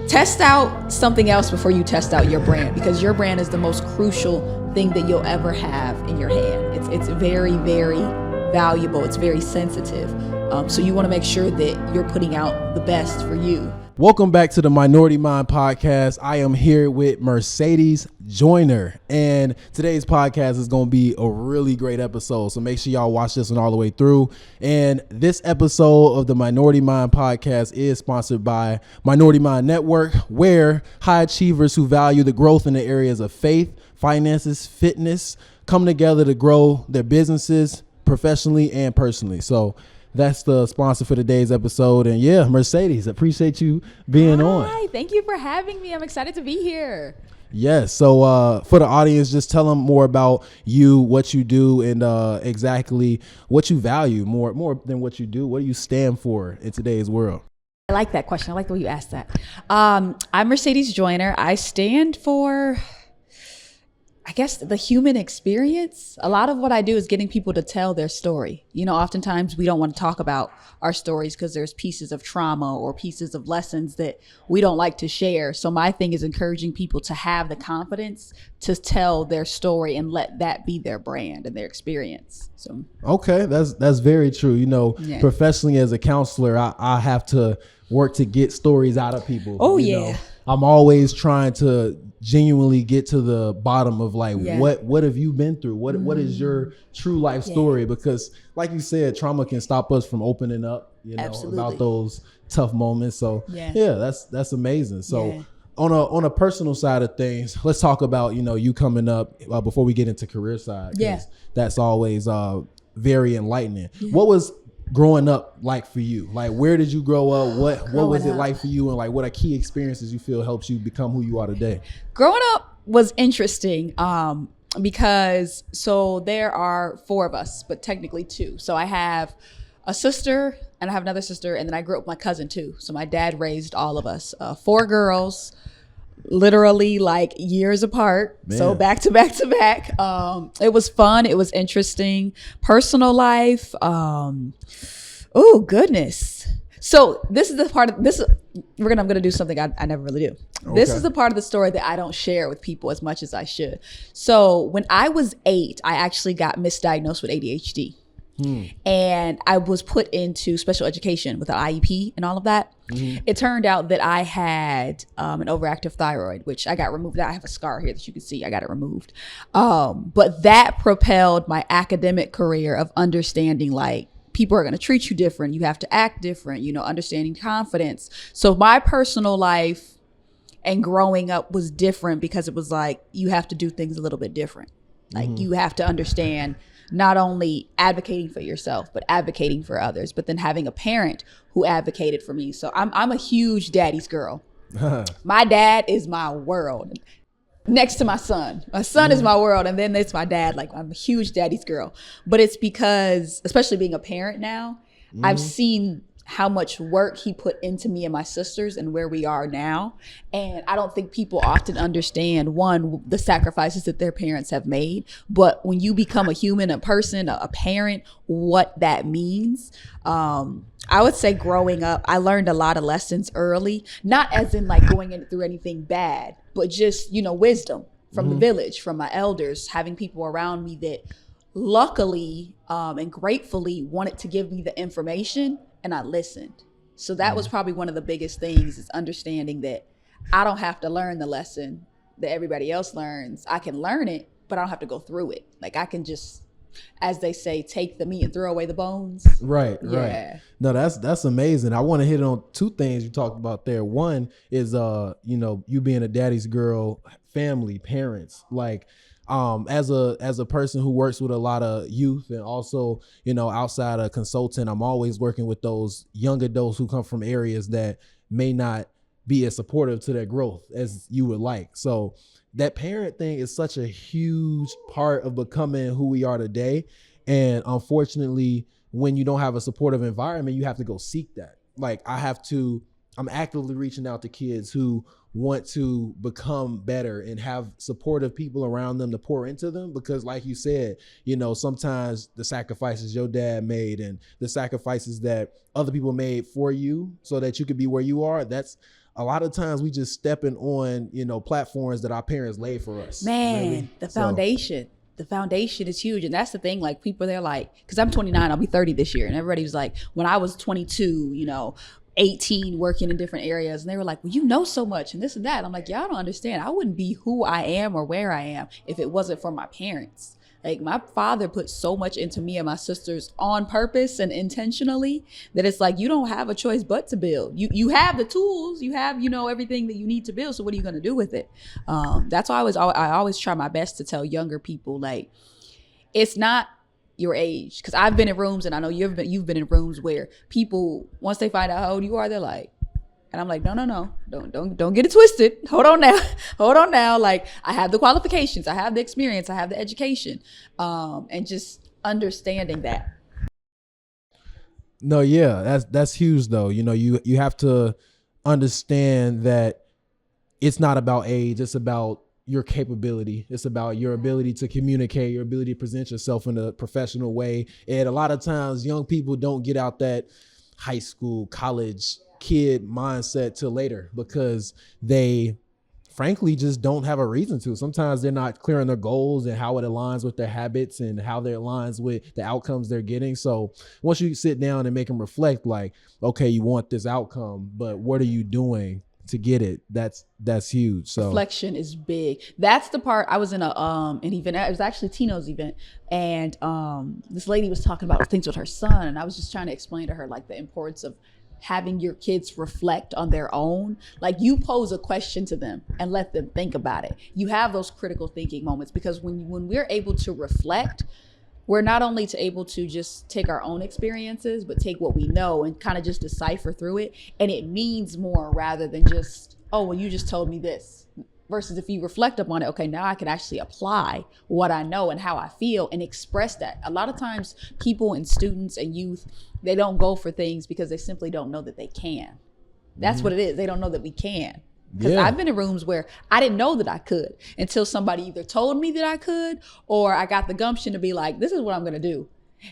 test out something else before you test out your brand, because your brand is the most crucial thing that you'll ever have in your hand. It's very, very valuable. It's very sensitive. So you want to make sure that you're putting out the best for you. Welcome back to the Minority Mind Podcast. I am here with Mercedes Joyner, and today's podcast is going to be a really great episode. So make sure y'all watch this one all the way through. And this episode of the Minority Mind Podcast is sponsored by Minority Mind Network, where high achievers who value the growth in the areas of faith, finances, fitness come together to grow their businesses professionally and personally. So that's the sponsor for today's episode. And yeah, Mercedes, appreciate you being on. Hi, thank you for having me. I'm excited to be here. Yes. So for the audience, just tell them more about you, what you do, and exactly what you value more than what you do. What do you stand for in today's world? I like that question. I like the way you asked that. I'm Mercedes Joyner. I stand for, I guess, the human experience. A lot of what I do is getting people to tell their story. You know, oftentimes we don't want to talk about our stories because there's pieces of trauma or pieces of lessons that we don't like to share. So my thing is encouraging people to have the confidence to tell their story and let that be their brand and their experience. So okay, that's very true. You know, professionally as a counselor, I have to work to get stories out of people. Oh, you know, I'm always trying to genuinely get to the bottom of like what have you been through, what is your true life story, because like you said, trauma can stop us from opening up, you know, about those tough moments. So that's amazing. So on a personal side of things, let's talk about, you know, you coming up before we get into career side, that's always very enlightening. What was growing up like for you? Like, where did you grow up? What was it like for you? And like, what are key experiences you feel helps you become who you are today? Growing up was interesting because so there are four of us, but technically two. So I have a sister and I have another sister, and then I grew up with my cousin too. So my dad raised all of us, four girls, literally like years apart. Man. So back to back to back. It was fun. It was interesting. Personal life. Oh goodness. So this is the part of this. I'm gonna do something I never really do. Okay. This is the part of the story that I don't share with people as much as I should. So when I was 8, I actually got misdiagnosed with ADHD. And I was put into special education with an IEP and all of that. It turned out that I had an overactive thyroid, which I got removed. I have a scar here that you can see. I got it removed. But that propelled my academic career of understanding, like, people are going to treat you different. You have to act different, you know, understanding confidence. So my personal life and growing up was different because it was like, you have to do things a little bit different. Like you have to understand not only advocating for yourself, but advocating for others, but then having a parent who advocated for me. So I'm a huge daddy's girl. My dad is my world. Next to my son. My son is my world, and then it's my dad. Like, I'm a huge daddy's girl. But it's because, especially being a parent now, I've seen how much work he put into me and my sisters and where we are now. And I don't think people often understand, one, the sacrifices that their parents have made, but when you become a human, a person, a parent, what that means. I would say growing up, I learned a lot of lessons early, not as in like going in through anything bad, but just, you know, wisdom from the village, from my elders, having people around me that luckily and gratefully wanted to give me the information, and I listened. So that was probably one of the biggest things, is understanding that I don't have to learn the lesson that everybody else learns. I can learn it, but I don't have to go through it. Like, I can just, as they say, take the meat and throw away the bones. Right. No, that's amazing. I want to hit on two things you talked about there. One is, you know, you being a daddy's girl, family, parents, like, as a person who works with a lot of youth and also, you know, outside a consultant, I'm always working with those young adults who come from areas that may not be as supportive to their growth as you would like. So that parent thing is such a huge part of becoming who we are today. And unfortunately, when you don't have a supportive environment, you have to go seek that. Like, I'm actively reaching out to kids who want to become better and have supportive people around them to pour into them, because like you said, you know, sometimes the sacrifices your dad made and the sacrifices that other people made for you so that you could be where you are, that's a lot of times we just stepping on, you know, platforms that our parents laid for us. Man, really. the foundation. The foundation is huge. And that's the thing, like people, they're like, because I'm 29, I'll be 30 this year. And everybody was like, when I was 22, you know, 18 working in different areas, and they were like, well, you know so much and this and that. I'm like, y'all don't understand. I wouldn't be who I am or where I am if it wasn't for my parents. Like my father put so much into me and my sisters on purpose and intentionally that it's like, you don't have a choice but to build. You have the tools, you have, you know, everything that you need to build. So what are you going to do with it? That's why I always try my best to tell younger people, like, it's not your age. Cause I've been in rooms, and I know you've been in rooms where people, once they find out how old you are, they're like, and I'm like, no, don't get it twisted. Hold on now. Like, I have the qualifications, I have the experience, I have the education, and just understanding that. No, yeah, that's huge though. You know, you have to understand that it's not about age, it's about your capability. It's about your ability to communicate, your ability to present yourself in a professional way. And a lot of times young people don't get out that high school, college kid mindset till later because they frankly just don't have a reason to. Sometimes they're not clear on their goals and how it aligns with their habits and how it aligns with the outcomes they're getting. So once you sit down and make them reflect, like, okay, you want this outcome, but what are you doing to get it? That's huge. So reflection is big. That's the part. I was in an event. It was actually Tino's event, and this lady was talking about things with her son, and I was just trying to explain to her like the importance of having your kids reflect on their own. Like, you pose a question to them and let them think about it. You have those critical thinking moments, because when we're able to reflect, we're not only able to just take our own experiences, but take what we know and kind of just decipher through it. And it means more rather than just, oh, well, you just told me this. Versus if you reflect upon it, okay, now I can actually apply what I know and how I feel and express that. A lot of times people and students and youth, they don't go for things because they simply don't know that they can. That's what it is. They don't know that we can. Because I've been in rooms where I didn't know that I could until somebody either told me that I could, or I got the gumption to be like, this is what I'm going to do.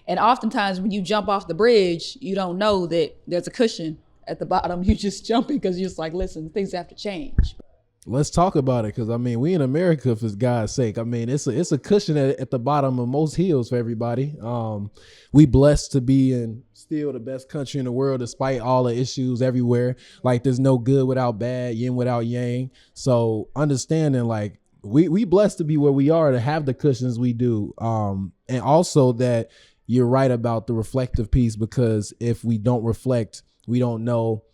And oftentimes when you jump off the bridge, you don't know that there's a cushion at the bottom. You just jumping because you're just like, listen, things have to change. Let's talk about it, because I mean, we in America, for God's sake. I mean, it's a cushion at the bottom of most hills for everybody. We blessed to be in still the best country in the world, despite all the issues everywhere. Like, there's no good without bad, yin without yang. So understanding, like, we blessed to be where we are, to have the cushions we do. And also that you're right about the reflective piece, because if we don't reflect, we don't know.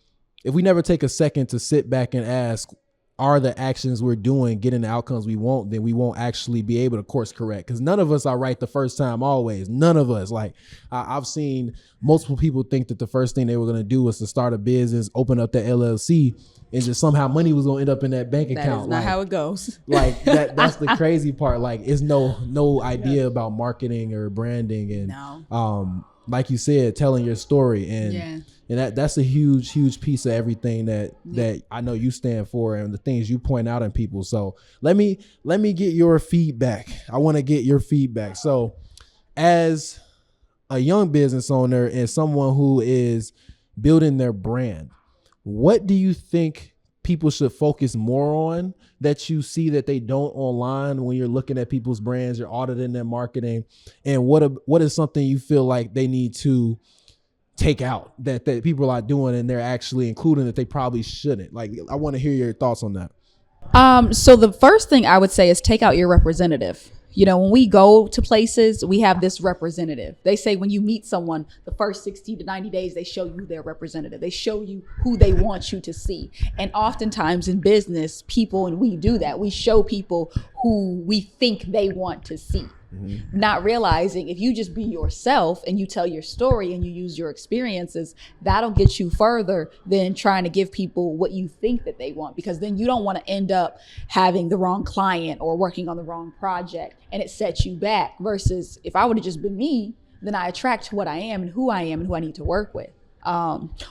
If we never take a second to sit back and ask, are the actions we're doing getting the outcomes we want, then we won't actually be able to course correct. Because none of us are right the first time always. None of us. Like, I've seen multiple people think that the first thing they were going to do was to start a business, open up the LLC, and just somehow money was going to end up in that bank account. That is not how it goes. Like, that's the crazy part. Like, it's no idea about marketing or branding, and like you said, telling your story, and that's a huge piece of everything that I know you stand for, and the things you point out in people. So let me get your feedback. I want to get your feedback. So as a young business owner and someone who is building their brand, what do you think people should focus more on that you see that they don't online when you're looking at people's brands, you're auditing their marketing? And what is something you feel like they need to take out that people are doing and they're actually including that they probably shouldn't? Like, I want to hear your thoughts on that. So the first thing I would say is take out your representative. You know, when we go to places, we have this representative. They say when you meet someone, the first 60 to 90 days, they show you their representative. They show you who they want you to see. And oftentimes in business, people, and we do that, we show people who we think they want to see. Not realizing if you just be yourself and you tell your story and you use your experiences, that'll get you further than trying to give people what you think that they want, because then you don't want to end up having the wrong client or working on the wrong project and it sets you back. Versus if I would have just been me, then I attract what I am and who I need to work with.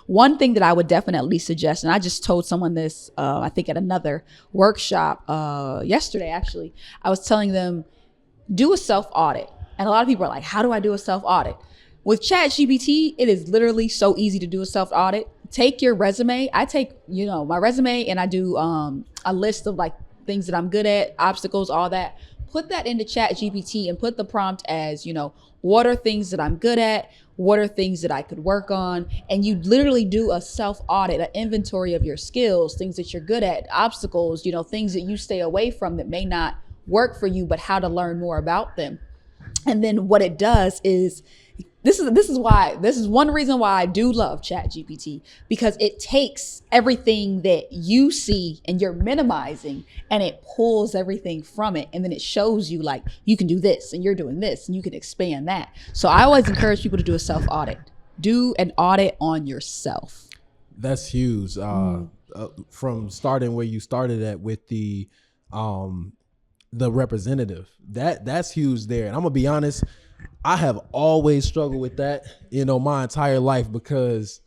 One thing that I would definitely suggest, and I just told someone this, I think at another workshop yesterday, actually, I was telling them, do a self-audit. And a lot of people are like, how do I do a self-audit? With ChatGPT, it is literally so easy to do a self-audit. take your resume. I take, my resume, and I do a list of like things that I'm good at, obstacles, all that. Put that into Chat GPT and put the prompt as, what are things that I'm good at? What are things that I could work on? And you literally do a self-audit, an inventory of your skills, things that you're good at, obstacles, things that you stay away from that may not work for you, but how to learn more about them. And then what it does is, this is one reason why I do love ChatGPT, because it takes everything that you see and you're minimizing and it pulls everything from it, and then it shows you like you can do this and you're doing this and you can expand that. So I always encourage people to do a self audit. Do an audit on yourself. That's huge. From starting where you started at with the representative, that's huge there. And I'm gonna be honest, I have always struggled with that, my entire life, because,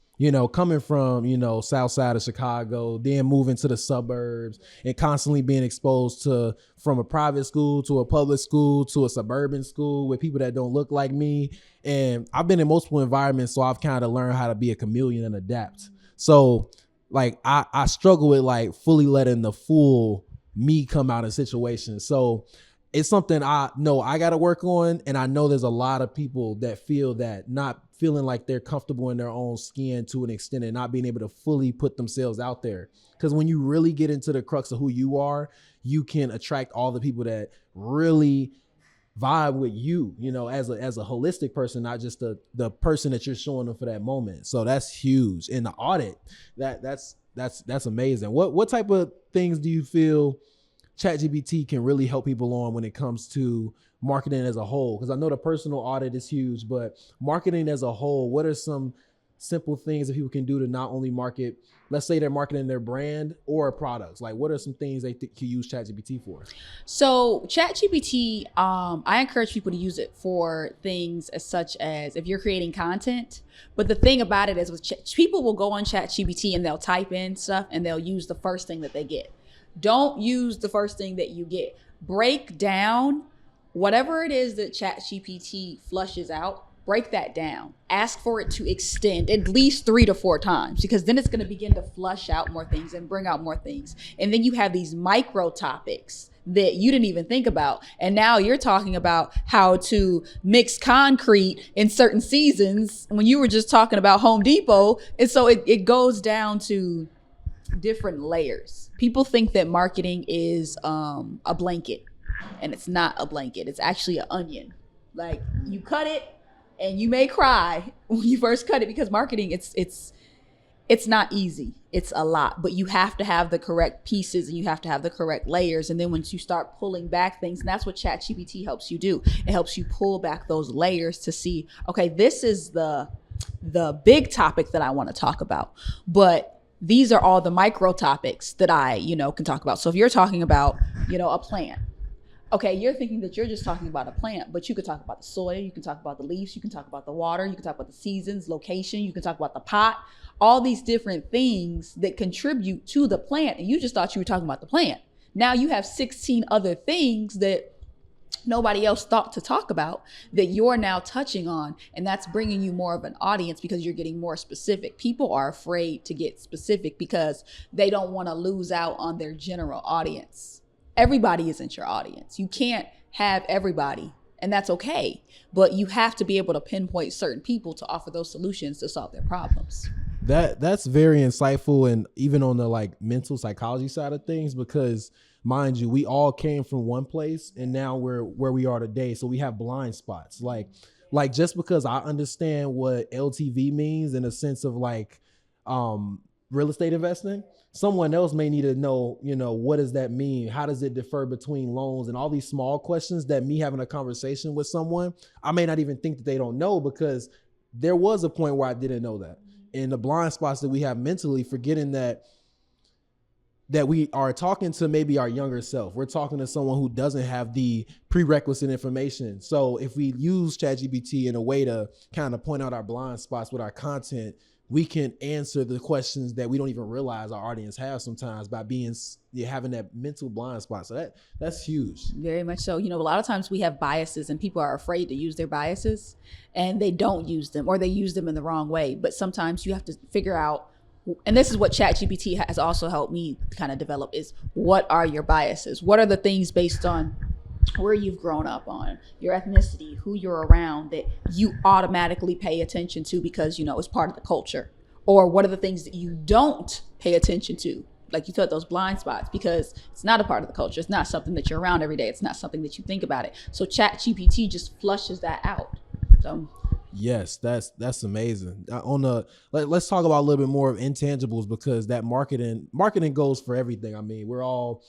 coming from, south side of Chicago, then moving to the suburbs and constantly being exposed to from a private school to a public school to a suburban school with people that don't look like me. And I've been in multiple environments, so I've kind of learned how to be a chameleon and adapt. So like I struggle with like fully letting the full me come out of situations. So it's something I know I got to work on. And I know there's a lot of people that feel that, not feeling like they're comfortable in their own skin to an extent and not being able to fully put themselves out there. Because when you really get into the crux of who you are, you can attract all the people that really vibe with you, as a holistic person, not just the person that you're showing them for that moment. So that's huge. In the audit, that's amazing. What type of things do you feel ChatGPT can really help people on when it comes to marketing as a whole? Because I know the personal audit is huge, but marketing as a whole, what are some simple things that people can do to not only market, let's say they're marketing their brand or products, like what are some things they can use ChatGPT for? So ChatGPT, I encourage people to use it for things as such as if you're creating content. But the thing about it is, people will go on ChatGPT and they'll type in stuff and they'll use the first thing that they get. Don't use the first thing that you get. Break down whatever it is that ChatGPT flushes out. Break that down. Ask for it to extend at least 3 to 4 times, because then it's going to begin to flush out more things and bring out more things. And then you have these micro topics that you didn't even think about. And now you're talking about how to mix concrete in certain seasons when you were just talking about Home Depot. And so it goes down to different layers. People think that marketing is a blanket, and it's not a blanket. It's actually an onion. Like, you cut it and you may cry when you first cut it, because marketing, it's not easy. It's a lot, but you have to have the correct pieces and you have to have the correct layers. And then once you start pulling back things, and that's what ChatGPT helps you do. It helps you pull back those layers to see, okay, this is the big topic that I want to talk about, but these are all the micro topics that I, can talk about. So if you're talking about, a plant, okay, you're thinking that you're just talking about a plant, but you could talk about the soil, you can talk about the leaves, you can talk about the water, you can talk about the seasons, location, you can talk about the pot, all these different things that contribute to the plant. And you just thought you were talking about the plant. Now you have 16 other things that nobody else thought to talk about that you're now touching on, and that's bringing you more of an audience because you're getting more specific. People are afraid to get specific because they don't want to lose out on their general audience. Everybody isn't your audience. You can't have everybody, and that's okay, but you have to be able to pinpoint certain people to offer those solutions to solve their problems. That's very insightful, and even on the like mental psychology side of things, because mind you, we all came from one place and now we're where we are today. So we have blind spots. Like just because I understand what LTV means in a sense of like real estate investing, someone else may need to know, what does that mean? How does it differ between loans and all these small questions that me having a conversation with someone, I may not even think that they don't know, because there was a point where I didn't know that. And the blind spots that we have mentally, forgetting that we are talking to maybe our younger self. We're talking to someone who doesn't have the prerequisite information. So if we use ChatGPT in a way to kind of point out our blind spots with our content, we can answer the questions that we don't even realize our audience has sometimes by having that mental blind spot. So that's huge. Very much so. A lot of times we have biases and people are afraid to use their biases and they don't use them, or they use them in the wrong way. But sometimes you have to figure out and this is what ChatGPT has also helped me kind of develop, is what are your biases? What are the things based on where you've grown up, on your ethnicity, who you're around, that you automatically pay attention to because, you know, it's part of the culture? Or what are the things that you don't pay attention to? Like you said, those blind spots, because it's not a part of the culture. It's not something that you're around every day. It's not something that you think about it. So ChatGPT just flushes that out. So yes, that's amazing. Let's talk about a little bit more of intangibles, because that marketing goes for everything. I mean, we're all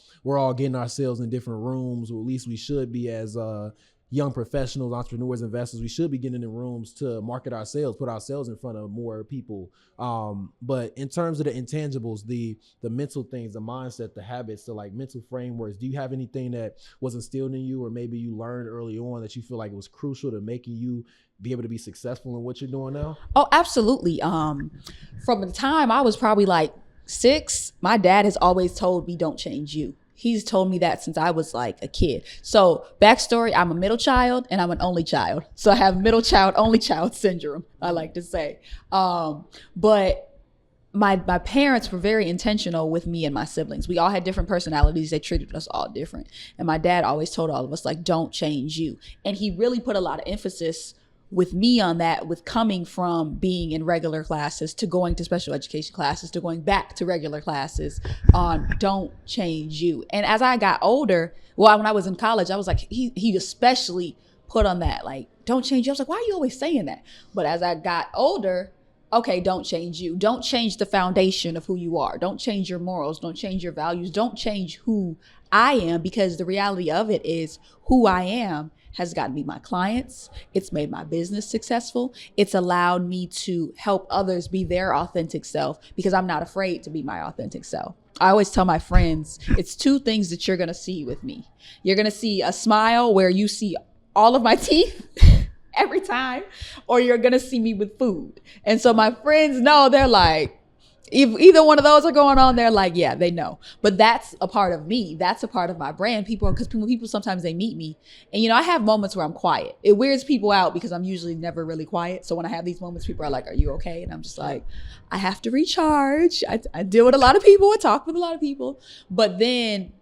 getting ourselves in different rooms, or at least we should be as young professionals, entrepreneurs, investors. We should be getting in rooms to market ourselves, put ourselves in front of more people. But in terms of the intangibles, the mental things, the mindset, the habits, the like mental frameworks, do you have anything that was instilled in you, or maybe you learned early on that you feel like it was crucial to making you be able to be successful in what you're doing now? Oh, absolutely. From the time I was probably like 6, my dad has always told me, don't change you. He's told me that since I was like a kid. So backstory, I'm a middle child and I'm an only child. So I have middle child, only child syndrome, I like to say. But my parents were very intentional with me and my siblings. We all had different personalities. They treated us all different. And my dad always told all of us, like, don't change you. And he really put a lot of emphasis with me on that, with coming from being in regular classes to going to special education classes to going back to regular classes, on don't change you. And as I got older, well, when I was in college, I was like, he especially put on that, like, don't change you. I was like, why are you always saying that? But as I got older, okay, don't change you. Don't change the foundation of who you are. Don't change your morals. Don't change your values. Don't change who I am, because the reality of it is who I am has gotten me my clients. It's made my business successful. It's allowed me to help others be their authentic self, because I'm not afraid to be my authentic self. I always tell my friends, it's 2 things that you're going to see with me. You're going to see a smile where you see all of my teeth every time, or you're going to see me with food. And so my friends know, they're like, if either one of those are going on, they're like, yeah, they know. But that's a part of me. That's a part of my brand. Because people sometimes they meet me, and I have moments where I'm quiet. It weirds people out because I'm usually never really quiet. So when I have these moments, people are like, are you okay? And I'm just like, I have to recharge. I deal with a lot of people. I talk with a lot of people. But then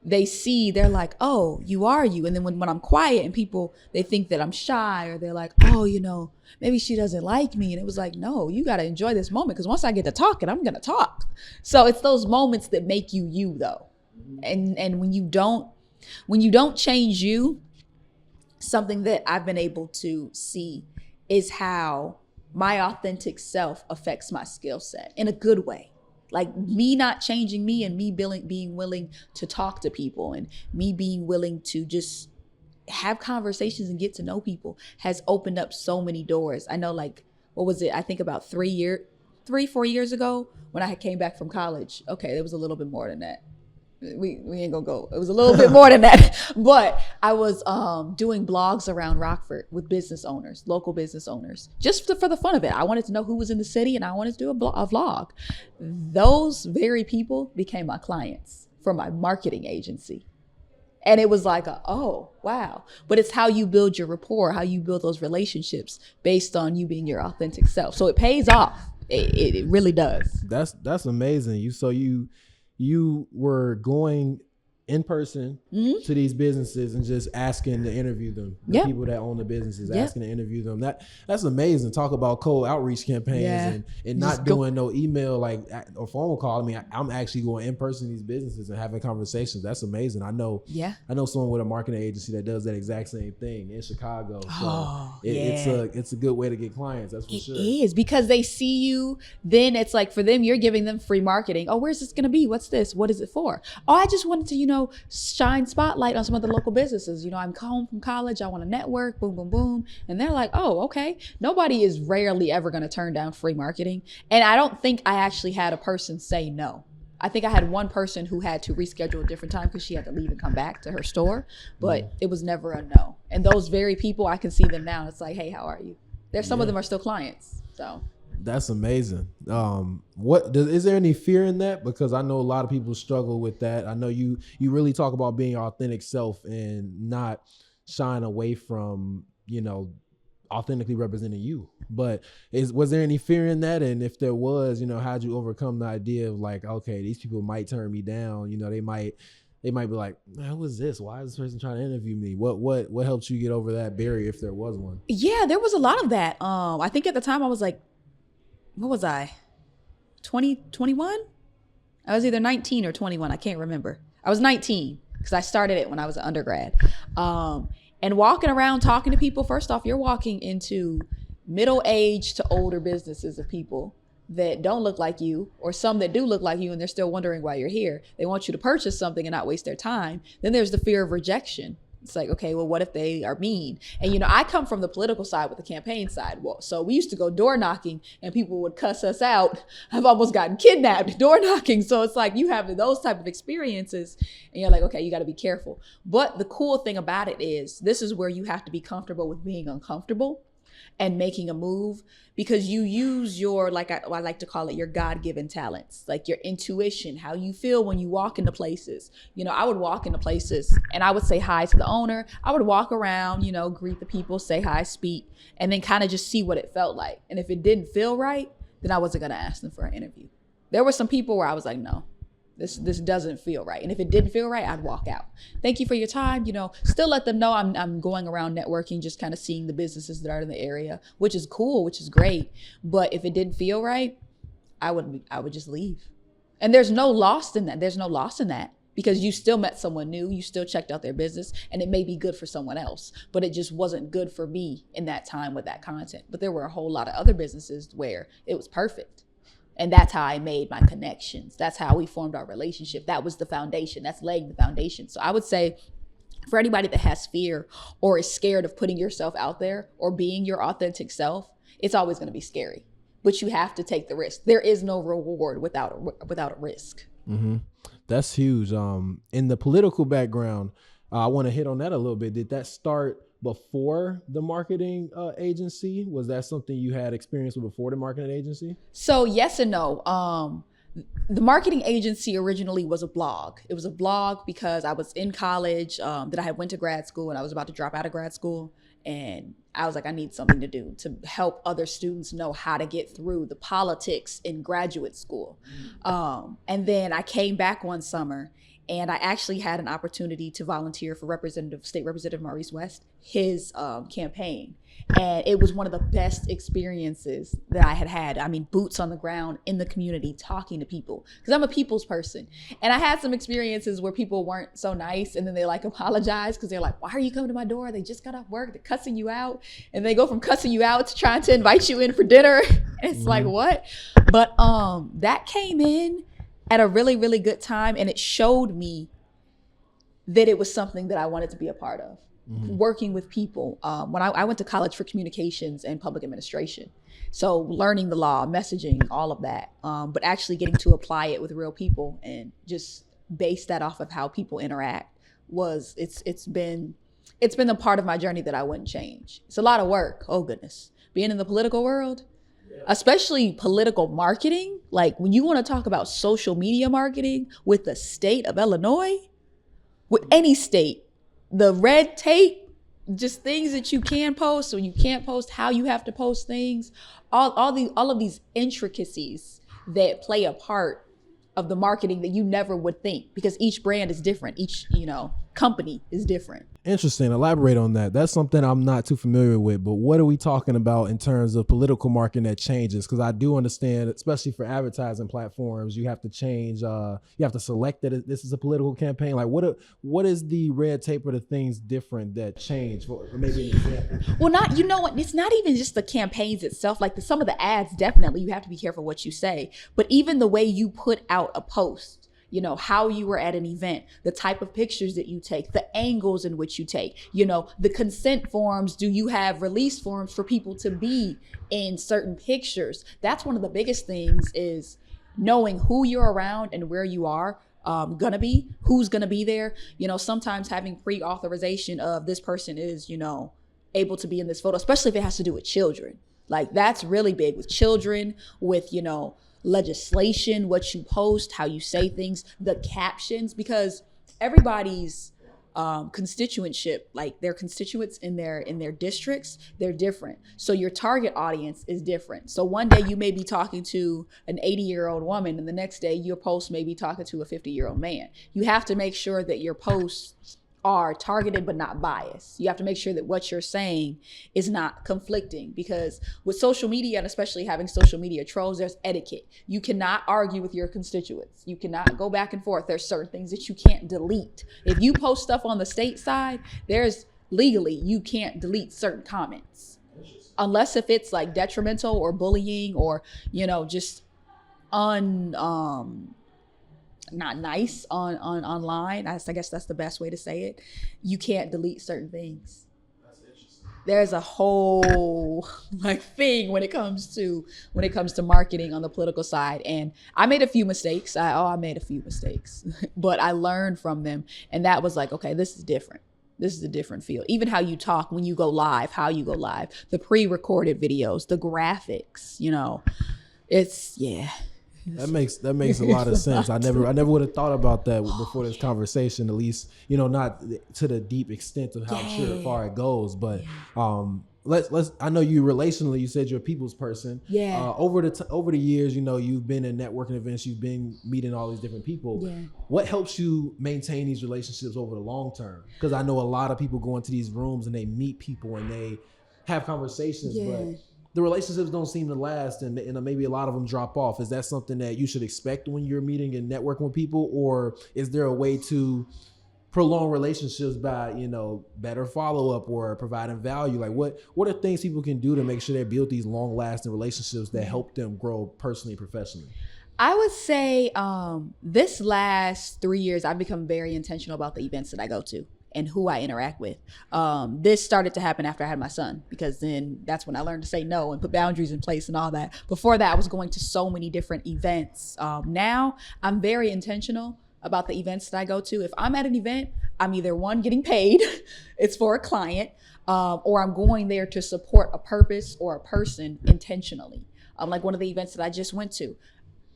they're like, oh, you are you. And then when I'm quiet and people, they think that I'm shy, or they're like, oh, maybe she doesn't like me. And it was like, no, you got to enjoy this moment, because once I get to talking, I'm going to talk. So it's those moments that make you though. And when you don't change you, something that I've been able to see is how my authentic self affects my skill set in a good way. Like me not changing me, and me being willing to talk to people, and me being willing to just have conversations and get to know people has opened up so many doors. I know, like, what was it? I think about 4 years ago when I came back from college. Okay, there was a little bit more than that. We ain't gonna go. It was a little bit more than that. But I was doing blogs around Rockford with business owners, local business owners, just for the fun of it. I wanted to know who was in the city, and I wanted to do a vlog. Those very people became my clients for my marketing agency. And it was like, oh, wow. But it's how you build your rapport, how you build those relationships based on you being your authentic self. So it pays off. It really does. That's amazing. You were going in person to these businesses and just asking to interview them. The people that own the businesses, asking to interview them. That's amazing. Talk about cold outreach campaigns and not doing no email or phone call. I mean, I'm actually going in person to these businesses and having conversations. That's amazing. I know someone with a marketing agency that does that exact same thing in Chicago. So it's a good way to get clients. That's for sure. It is, because they see you. Then it's like, for them, you're giving them free marketing. Oh, where's this going to be? What's this? What is it for? Oh, I just wanted to, shine spotlight on some of the local businesses. I'm home from college. I want to network, boom, boom, boom. And they're like, oh, okay. Nobody is rarely ever going to turn down free marketing. And I don't think I actually had a person say no. I think I had one person who had to reschedule a different time because she had to leave and come back to her store, but it was never a no. And those very people, I can see them now. It's like, hey, how are you? Some of them are still clients. So that's amazing. Is there any fear in that? Because I know a lot of people struggle with that. I know you really talk about being your authentic self and not shying away from, authentically representing you. But was there any fear in that? And if there was, how'd you overcome the idea of like, okay, these people might turn me down, they might be like, who is this? Why is this person trying to interview me? What helped you get over that barrier, if there was one? Yeah, there was a lot of that. I think at the time I was like, what was I? 21? I was either 19 or 21. I can't remember. I was 19 because I started it when I was an undergrad. And walking around talking to people, first off, you're walking into middle-aged to older businesses of people that don't look like you, or some that do look like you and they're still wondering why you're here. They want you to purchase something and not waste their time. Then there's the fear of rejection. It's like, okay, well, what if they are mean? And, I come from the political side with the campaign side. Well, so we used to go door knocking and people would cuss us out. I've almost gotten kidnapped door knocking. So it's like you have those type of experiences and you're like, okay, you got to be careful. But the cool thing about it is this is where you have to be comfortable with being uncomfortable and making a move, because you use your, like I like to call it, your God-given talents, like your intuition, how you feel when you walk into places. I would walk into places and I would say hi to the owner. I would walk around, greet the people, say hi, speak, and then kind of just see what it felt like. And if it didn't feel right, then I wasn't going to ask them for an interview. There were some people where I was like, no, this doesn't feel right. And if it didn't feel right, I'd walk out. Thank you for your time. Still let them know I'm going around networking, just kind of seeing the businesses that are in the area, which is cool, which is great. But if it didn't feel right, I would just leave. And there's no loss in that. There's no loss in that, because you still met someone new, you still checked out their business, and it may be good for someone else, but it just wasn't good for me in that time with that content. But there were a whole lot of other businesses where it was perfect. And that's how I made my connections. That's how we formed our relationship. That was the foundation. That's laying the foundation. So I would say for anybody that has fear or is scared of putting yourself out there or being your authentic self, it's always going to be scary. But you have to take the risk. There is no reward without a risk. Mm-hmm. That's huge. In the political background, I want to hit on that a little bit. Did that start before the marketing agency? Was that something you had experience with before the marketing agency? So yes and no. The marketing agency originally was a blog. It was a blog because I was in college, that I had went to grad school and I was about to drop out of grad school. And I was like, I need something to do to help other students know how to get through the politics in graduate school. And then I came back one summer and I actually had an opportunity to volunteer for State Representative Maurice West, his campaign. And it was one of the best experiences that I had. I mean, boots on the ground in the community, talking to people, because I'm a people's person. And I had some experiences where people weren't so nice and then they like apologize because they're like, why are you coming to my door? They just got off work, they're cussing you out. And they go from cussing you out to trying to invite you in for dinner. And it's like, what? But that came in at a really, really good time. And it showed me that it was something that I wanted to be a part of. Mm-hmm. Working with people. When I went to college for communications and public administration. So learning the law, messaging, all of that, but actually getting to apply it with real people and just base that off of how people interact it's been a part of my journey that I wouldn't change. It's a lot of work. Oh goodness. Being in the political world, especially political marketing, like when you want to talk about social media marketing with the state of Illinois, with any state, the red tape, just things that you can post or you can't post, how you have to post things, all of these intricacies that play a part of the marketing that you never would think, because each brand is different. Each, company is different. Interesting. Elaborate on that. That's something I'm not too familiar with, but what are we talking about in terms of political marketing that changes? Because I do understand, especially for advertising platforms, you have to change, you have to select that this is a political campaign. Like what is the red tape or the things different that change? Or maybe an example. Well, it's not even just the campaigns itself. Like some of the ads, definitely you have to be careful what you say, but even the way you put out a post, how you were at an event, the type of pictures that you take, the angles in which you take, the consent forms. Do you have release forms for people to be in certain pictures? That's one of the biggest things, is knowing who you're around and where you are gonna be, who's gonna be there. Sometimes having pre-authorization of this person is, able to be in this photo, especially if it has to do with children. Like that's really big with children, with, legislation, what you post, how you say things, the captions, because everybody's constituentship, like their constituents in their districts, they're different. So your target audience is different. So one day you may be talking to an 80-year-old woman, and the next day your post may be talking to a 50-year-old man. You have to make sure that your posts are targeted but not biased. You have to make sure that what you're saying is not conflicting, because with social media, and especially having social media trolls, there's etiquette. You cannot argue with your constituents. You cannot go back and forth. There's certain things that you can't delete. If you post stuff on the state side, there's legally, you can't delete certain comments unless if it's like detrimental or bullying or, just not nice on online. I guess that's the best way to say it. You can't delete certain things. That's interesting. There's a whole thing when it comes to marketing on the political side, and I made a few mistakes. I made a few mistakes, but I learned from them, and that was like, okay, this is different. This is a different field. Even how you talk when you go live, the pre-recorded videos, the graphics, it's That makes a lot of sense. I never would have thought about that before this conversation, at least, not to the deep extent of how far it goes. But let's I know you relationally, you said you're a people's person. Yeah. Over the years, you've been in networking events, you've been meeting all these different people. Yeah. What helps you maintain these relationships over the long term? Because I know a lot of people go into these rooms and they meet people and they have conversations, but the relationships don't seem to last, and maybe a lot of them drop off. Is that something that you should expect when you're meeting and networking with people, or is there a way to prolong relationships by, better follow-up or providing value? Like what are things people can do to make sure they build these long-lasting relationships that help them grow personally and professionally? I would say this last 3 years, I've become very intentional about the events that I go to and who I interact with. This started to happen after I had my son, because then that's when I learned to say no and put boundaries in place and all that. Before that, I was going to so many different events. Now I'm very intentional about the events that I go to. If I'm at an event, I'm either one, getting paid, it's for a client, or I'm going there to support a purpose or a person intentionally. Like one of the events that I just went to,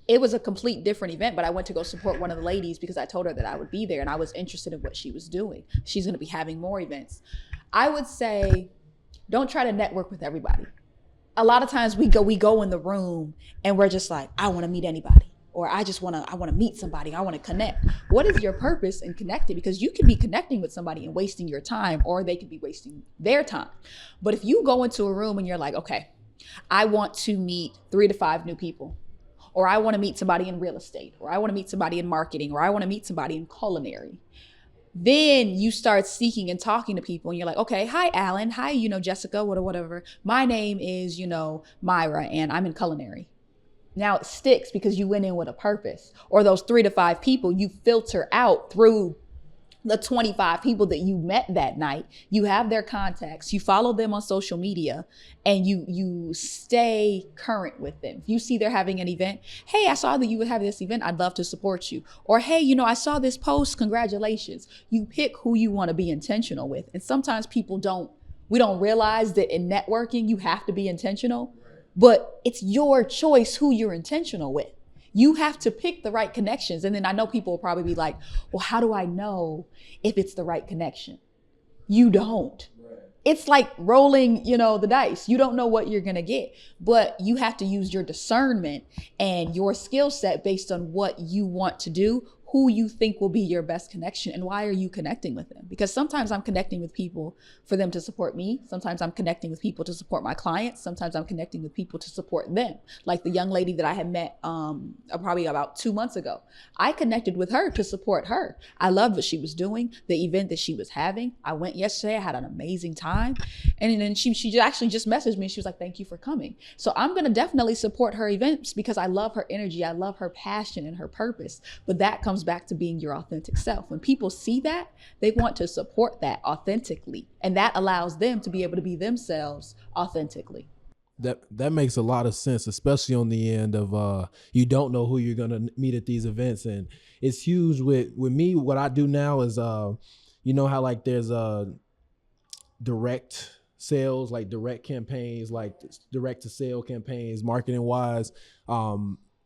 it was a complete different event, but I went to go support one of the ladies because I told her that I would be there and I was interested in what she was doing. She's going to be having more events. I would say, don't try to network with everybody. A lot of times we go in the room and we're just like, I want to meet anybody, or I want to meet somebody. I want to connect. What is your purpose in connecting? Because you could be connecting with somebody and wasting your time, or they could be wasting their time. But if you go into a room and you're like, okay, I want to meet 3 to 5 new people, or I want to meet somebody in real estate, or I want to meet somebody in marketing, or I want to meet somebody in culinary. Then you start seeking and talking to people and you're like, okay, hi, Alan. Hi, Jessica, whatever. My name is, Myra, and I'm in culinary. Now it sticks because you went in with a purpose. Or those 3 to 5 people you filter out through the 25 people that you met that night. You have their contacts, you follow them on social media, and you stay current with them. If you see they're having an event, hey, I saw that you would have this event, I'd love to support you. Or hey, I saw this post, congratulations. You pick who you want to be intentional with. And sometimes we don't realize that in networking you have to be intentional, but it's your choice who you're intentional with. You have to pick the right connections. And then I know people will probably be like, well, how do I know if it's the right connection? You don't. Right. It's like rolling, the dice. You don't know what you're going to get, but you have to use your discernment and your skill set based on what you want to do, who you think will be your best connection, and why are you connecting with them? Because sometimes I'm connecting with people for them to support me. Sometimes I'm connecting with people to support my clients. Sometimes I'm connecting with people to support them. Like the young lady that I had met probably about 2 months ago. I connected with her to support her. I loved what she was doing, the event that she was having. I went yesterday, I had an amazing time. And then she actually just messaged me. She was like, thank you for coming. So I'm going to definitely support her events because I love her energy. I love her passion and her purpose. But that comes back to being your authentic self. When people see that, they want to support that authentically, and that allows them to be able to be themselves authentically. That makes a lot of sense, especially on the end of you don't know who you're gonna meet at these events, and it's huge with me. What I do now is how like there's direct sales, like direct campaigns, like direct to sale campaigns, marketing wise.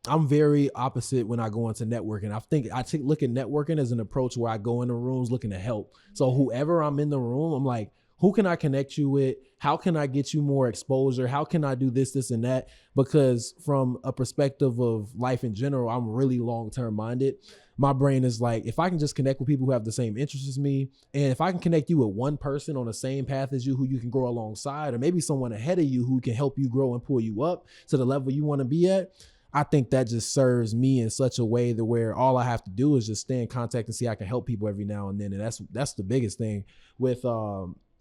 I'm very opposite when I go into networking. I think I look at networking as an approach where I go into rooms looking to help. So whoever I'm in the room, I'm like, who can I connect you with? How can I get you more exposure? How can I do this, this, and that? Because from a perspective of life in general, I'm really long-term minded. My brain is like, if I can just connect with people who have the same interests as me, and if I can connect you with one person on the same path as you who you can grow alongside, or maybe someone ahead of you who can help you grow and pull you up to the level you want to be at, I think that just serves me in such a way that where all I have to do is just stay in contact and see I can help people every now and then. And that's the biggest thing with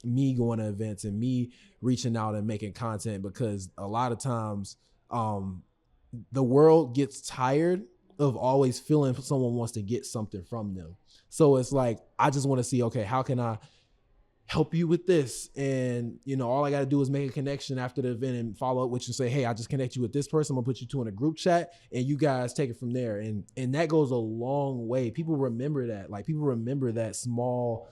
me going to events and me reaching out and making content, because a lot of times the world gets tired of always feeling someone wants to get something from them. So it's like, I just want to see, okay, how can I help you with this? And, you know, all I got to do is make a connection after the event and follow up with you and say, hey, I just connect you with this person. I'm gonna put you two in a group chat and you guys take it from there. And that goes a long way. People remember that. Like, people remember that small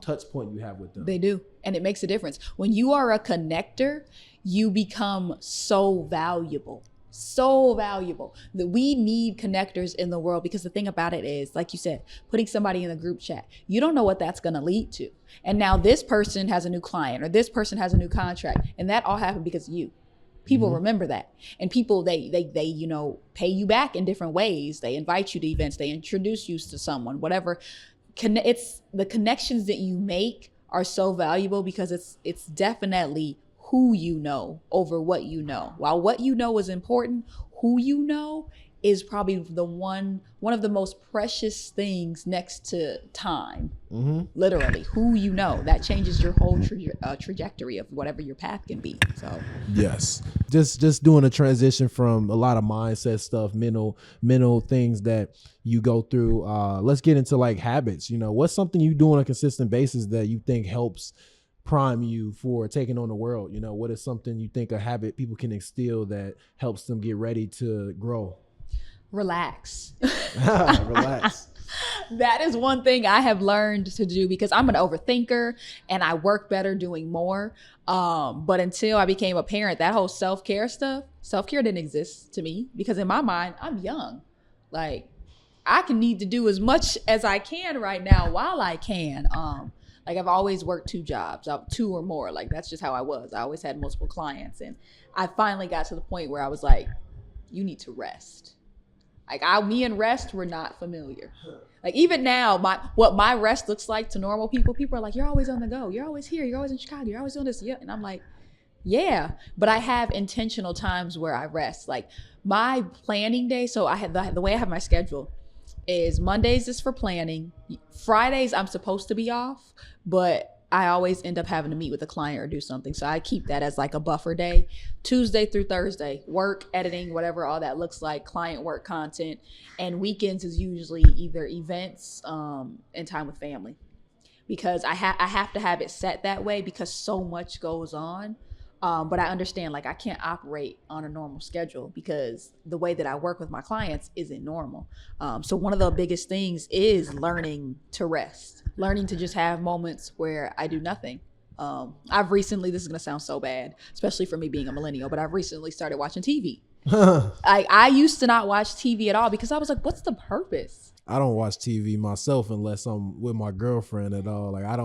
touch point you have with them. They do. And it makes a difference. When you are a connector, you become so valuable. So valuable that we need connectors in the world, because the thing about it is, like you said, putting somebody in the group chat, you don't know what that's going to lead to. And now this person has a new client, or this person has a new contract, and that all happened because of you. People remember that. And people, they you know, pay you back in different ways. They invite you to events, they introduce you to someone, whatever. It's the connections that you make are so valuable, because it's definitely who you know over what you know. While what you know is important, who you know is probably the one of the most precious things next to time. Literally, who you know, that changes your whole trajectory of whatever your path can be. So yes, just doing a transition from a lot of mindset stuff, mental things that you go through. Let's get into like habits. You know, what's something you do on a consistent basis that you think helps prime you for taking on the world? You know, what is something you think a habit people can instill that helps them get ready to grow? Relax. Relax. That is one thing I have learned to do, because I'm an overthinker and I work better doing more. But until I became a parent, that whole self-care didn't exist to me, because in my mind, I'm young. Like, I can need to do as much as I can right now while I can. Like, I've always worked 2 jobs, 2 or more. Like, that's just how I was. I always had multiple clients. And I finally got to the point where I was like, you need to rest. Like, me and rest were not familiar. Like, even now, what my rest looks like to normal people are like, you're always on the go. You're always here. You're always in Chicago. You're always doing this. Yeah. And I'm like, yeah, but I have intentional times where I rest. Like, my planning day. So I had the way I have my schedule is Mondays is for planning. Fridays I'm supposed to be off, but I always end up having to meet with a client or do something. So I keep that as like a buffer day. Tuesday through Thursday, work, editing, whatever all that looks like, client work, content. And weekends is usually either events and time with family. Because I have to have it set that way, because so much goes on. But I understand, like, I can't operate on a normal schedule because the way that I work with my clients isn't normal. So one of the biggest things is learning to rest, learning to just have moments where I do nothing. I've recently, this is going to sound so bad, especially for me being a millennial, but I've recently started watching TV. I used to not watch TV at all because I was like, what's the purpose? I don't watch TV myself unless I'm with my girlfriend at all. Like, I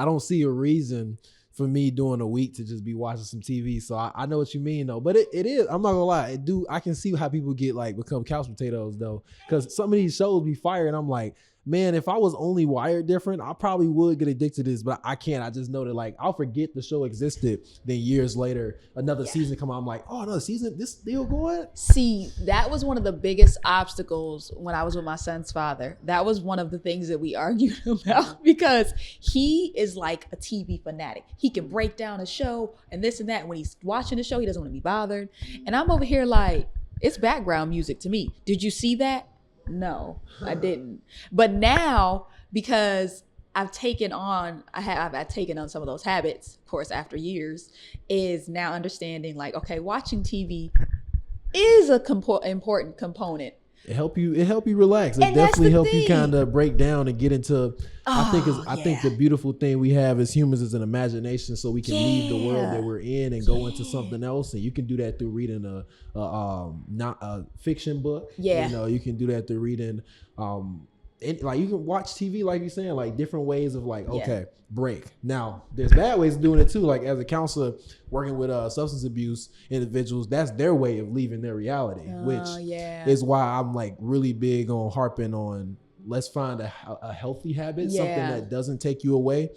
don't see a reason for me during a week to just be watching some TV. So I know what you mean though, but it is, I'm not gonna lie, I can see how people get like become couch potatoes though, because some of these shows be fire and I'm like, man, if I was only wired different, I probably would get addicted to this, but I can't. I just know that, like, I'll forget the show existed. Then years later, another season come out. I'm like, oh, another season? This still going? See, that was one of the biggest obstacles when I was with my son's father. That was one of the things that we argued about, because he is like a TV fanatic. He can break down a show and this and that. When he's watching the show, he doesn't want to be bothered. And I'm over here like, it's background music to me. Did you see that? No, I didn't. But now, because I've taken on some of those habits, of course, after years, is now understanding like, okay, watching TV is a important component, It help you relax. It And that's definitely the help you thing. kind of break down and get into. I think yeah. the beautiful thing we have as humans is an imagination, so we can leave the world that we're in and go into something else. And you can do that through reading not a fiction book. Yeah. You know, you can do that through reading. Like you can watch TV, like you're saying, like different ways of like, okay, break. Now, there's bad ways of doing it too. Like as a counselor working with substance abuse individuals, that's their way of leaving their reality, which is why I'm like really big on harping on let's find a healthy habit, something that doesn't take you away.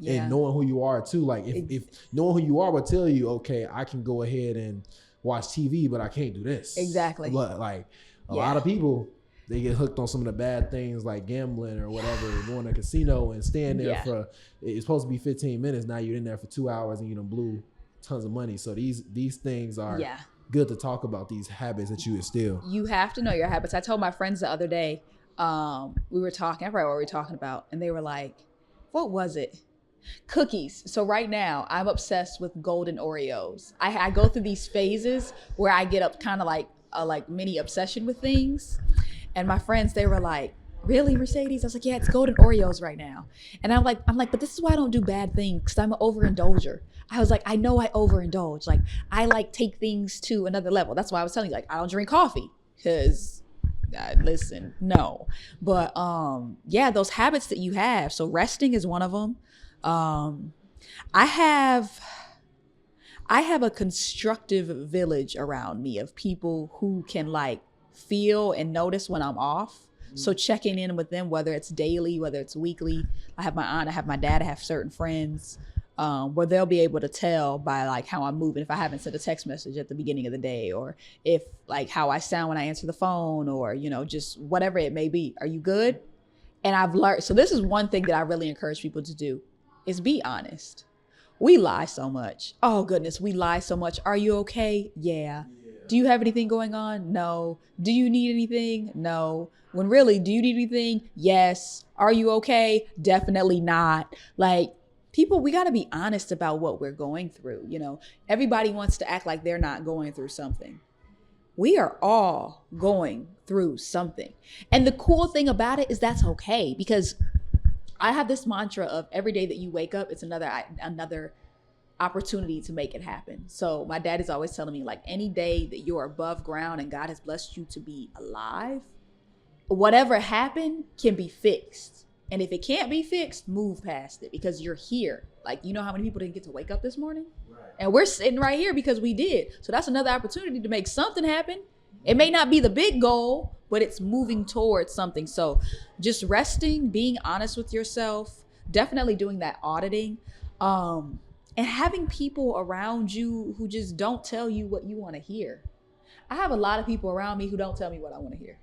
And knowing who you are too. Like if knowing who you are will tell you, okay, I can go ahead and watch TV, but I can't do this. Exactly. But like a lot of people, they get hooked on some of the bad things like gambling or whatever, going to a casino and staying there for, it's supposed to be 15 minutes. Now you're in there for 2 hours and you done blew tons of money. So these things are good to talk about, these habits that you instill. You have to know your habits. I told my friends the other day, we were talking, I forgot what we were talking about. And they were like, what was it? Cookies. So right now I'm obsessed with golden Oreos. I go through these phases where I get up kind of like a mini obsession with things. And my friends, they were like, really, Mercedes? I was like, yeah, it's golden Oreos right now. And I'm like, but this is why I don't do bad things, because I'm an overindulger. I was like, I know I overindulge. Like, I like take things to another level. That's why I was telling you, like, I don't drink coffee, because, listen, no. But, those habits that you have. So resting is one of them. I have a constructive village around me of people who can like feel and notice when I'm off. So checking in with them, whether it's daily, whether it's weekly. I have my aunt, I have my dad, I have certain friends where they'll be able to tell by like how I'm moving if I haven't sent a text message at the beginning of the day, or if like how I sound when I answer the phone, or just whatever it may be. Are you good? And I've learned, so this is one thing that I really encourage people to do, is be honest. We lie so much. Oh goodness, we lie so much. Are you okay? Yeah. Do you have anything going on? No. Do you need anything? No. When really, do you need anything? Yes. Are you okay? Definitely not. Like, people, we got to be honest about what we're going through. Everybody wants to act like they're not going through something. We are all going through something. And the cool thing about it is that's okay, because I have this mantra of every day that you wake up, it's another opportunity to make it happen. So my dad is always telling me, like, any day that you're above ground and God has blessed you to be alive, whatever happened can be fixed. And if it can't be fixed, move past it, because you're here. Like, you know how many people didn't get to wake up this morning? Right. And we're sitting right here because we did. So that's another opportunity to make something happen. It may not be the big goal, but it's moving towards something. So just resting, being honest with yourself, definitely doing that auditing, and having people around you who just don't tell you what you want to hear. I have a lot of people around me who don't tell me what I want to hear.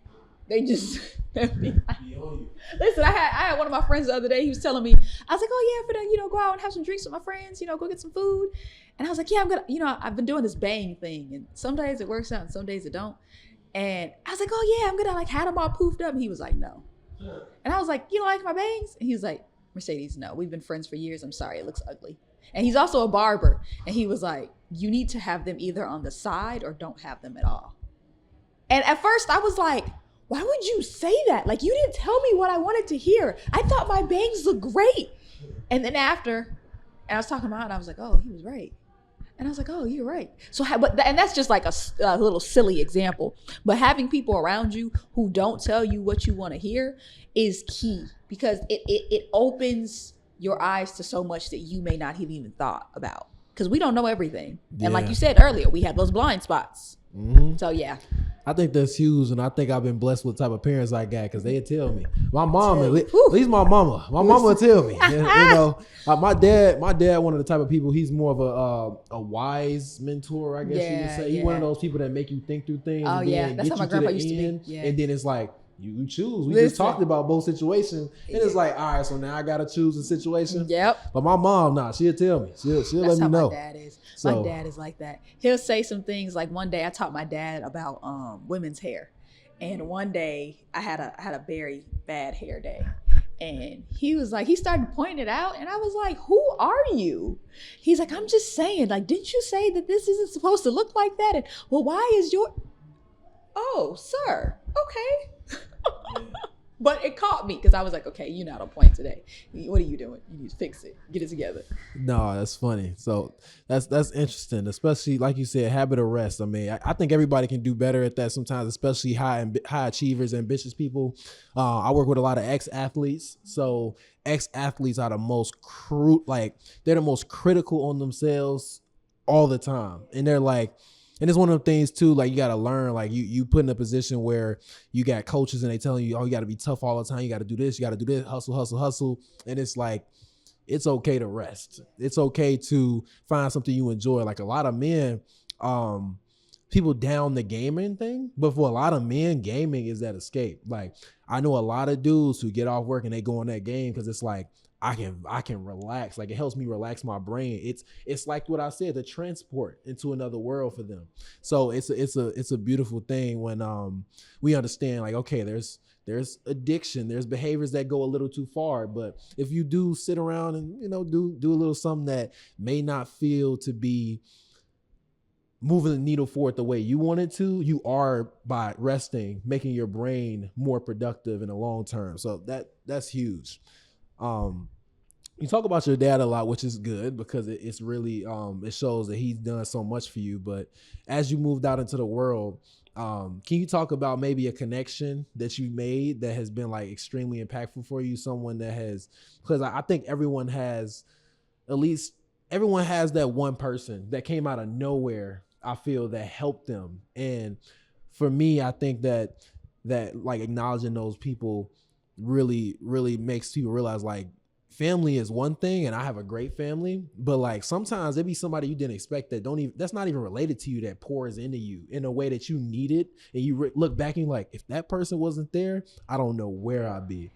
They just, listen, I had one of my friends the other day, he was telling me, I was like, oh yeah, I'm gonna, go out and have some drinks with my friends, go get some food. And I was like, yeah, I'm gonna, I've been doing this bang thing, and some days it works out and some days it don't. And I was like, oh yeah, I'm gonna like have them all poofed up. And he was like, no. And I was like, you don't like my bangs? And he was like, Mercedes, no, we've been friends for years. I'm sorry, it looks ugly. And he's also a barber. And he was like, you need to have them either on the side or don't have them at all. And at first I was like, why would you say that? Like, you didn't tell me what I wanted to hear. I thought my bangs looked great. And then after, and I was talking about it, I was like, oh, he was right. And I was like, oh, you're right. So, and that's just like a little silly example. But having people around you who don't tell you what you want to hear is key, because it opens your eyes to so much that you may not have even thought about, because we don't know everything. Yeah. And like you said earlier, we have those blind spots. Mm-hmm. So yeah. I think that's huge, and I think I've been blessed with the type of parents I got, because they'll tell me. My mom, at least my mama. My mama will tell me. My dad, one of the type of people, he's more of a wise mentor, I guess you would say. He's one of those people that make you think through things. Oh, and then that's get how my you grandpa to used the to end, be. Yeah. And then it's like, you choose. We just talked about both situations, and it's like, all right, so now I gotta choose a situation. Yep. But my mom, she'll tell me. She'll let me know. My dad is. So, my dad is like that. He'll say some things. Like one day I taught my dad about women's hair, and one day I had a very bad hair day, and he was like, he started pointing it out, and I was like, who are you? He's like, I'm just saying, like, didn't you say that this isn't supposed to look like that? And well, why is your, oh, sir. okay. But it caught me because I was like, okay, you're not on point today. What are you doing? You need to fix it. Get it together. No, that's funny. So that's interesting, especially like you said, habit of rest. I mean, I think everybody can do better at that sometimes, especially high achievers, ambitious people. I work with a lot of ex-athletes. So ex-athletes are the most they're the most critical on themselves all the time. And they're like, and it's one of the things too, like you got to learn, like you put in a position where you got coaches and they telling you, oh, you got to be tough all the time. You got to do this, you got to do this, hustle, hustle, hustle. And it's like, it's okay to rest. It's okay to find something you enjoy. Like a lot of men, people down the gaming thing, but for a lot of men, gaming is that escape. Like I know a lot of dudes who get off work and they go on that game because it's like, I can relax. Like it helps me relax my brain. It's like what I said, the transport into another world for them. So it's a beautiful thing when we understand like, okay, there's addiction, there's behaviors that go a little too far. But if you do sit around and, do a little something that may not feel to be moving the needle forward the way you want it to, you are, by resting, making your brain more productive in the long term. So that's huge. You talk about your dad a lot, which is good because it's really, it shows that he's done so much for you. But as you moved out into the world, can you talk about maybe a connection that you made that has been like extremely impactful for you? Someone that has, because I think everyone has that one person that came out of nowhere, I feel, that helped them. And for me, I think that like acknowledging those people really, really makes people realize like family is one thing, and I have a great family, but like sometimes there be somebody you didn't expect that's not even related to you that pours into you in a way that you need it. And you look back and you're like, if that person wasn't there, I don't know where I'd be.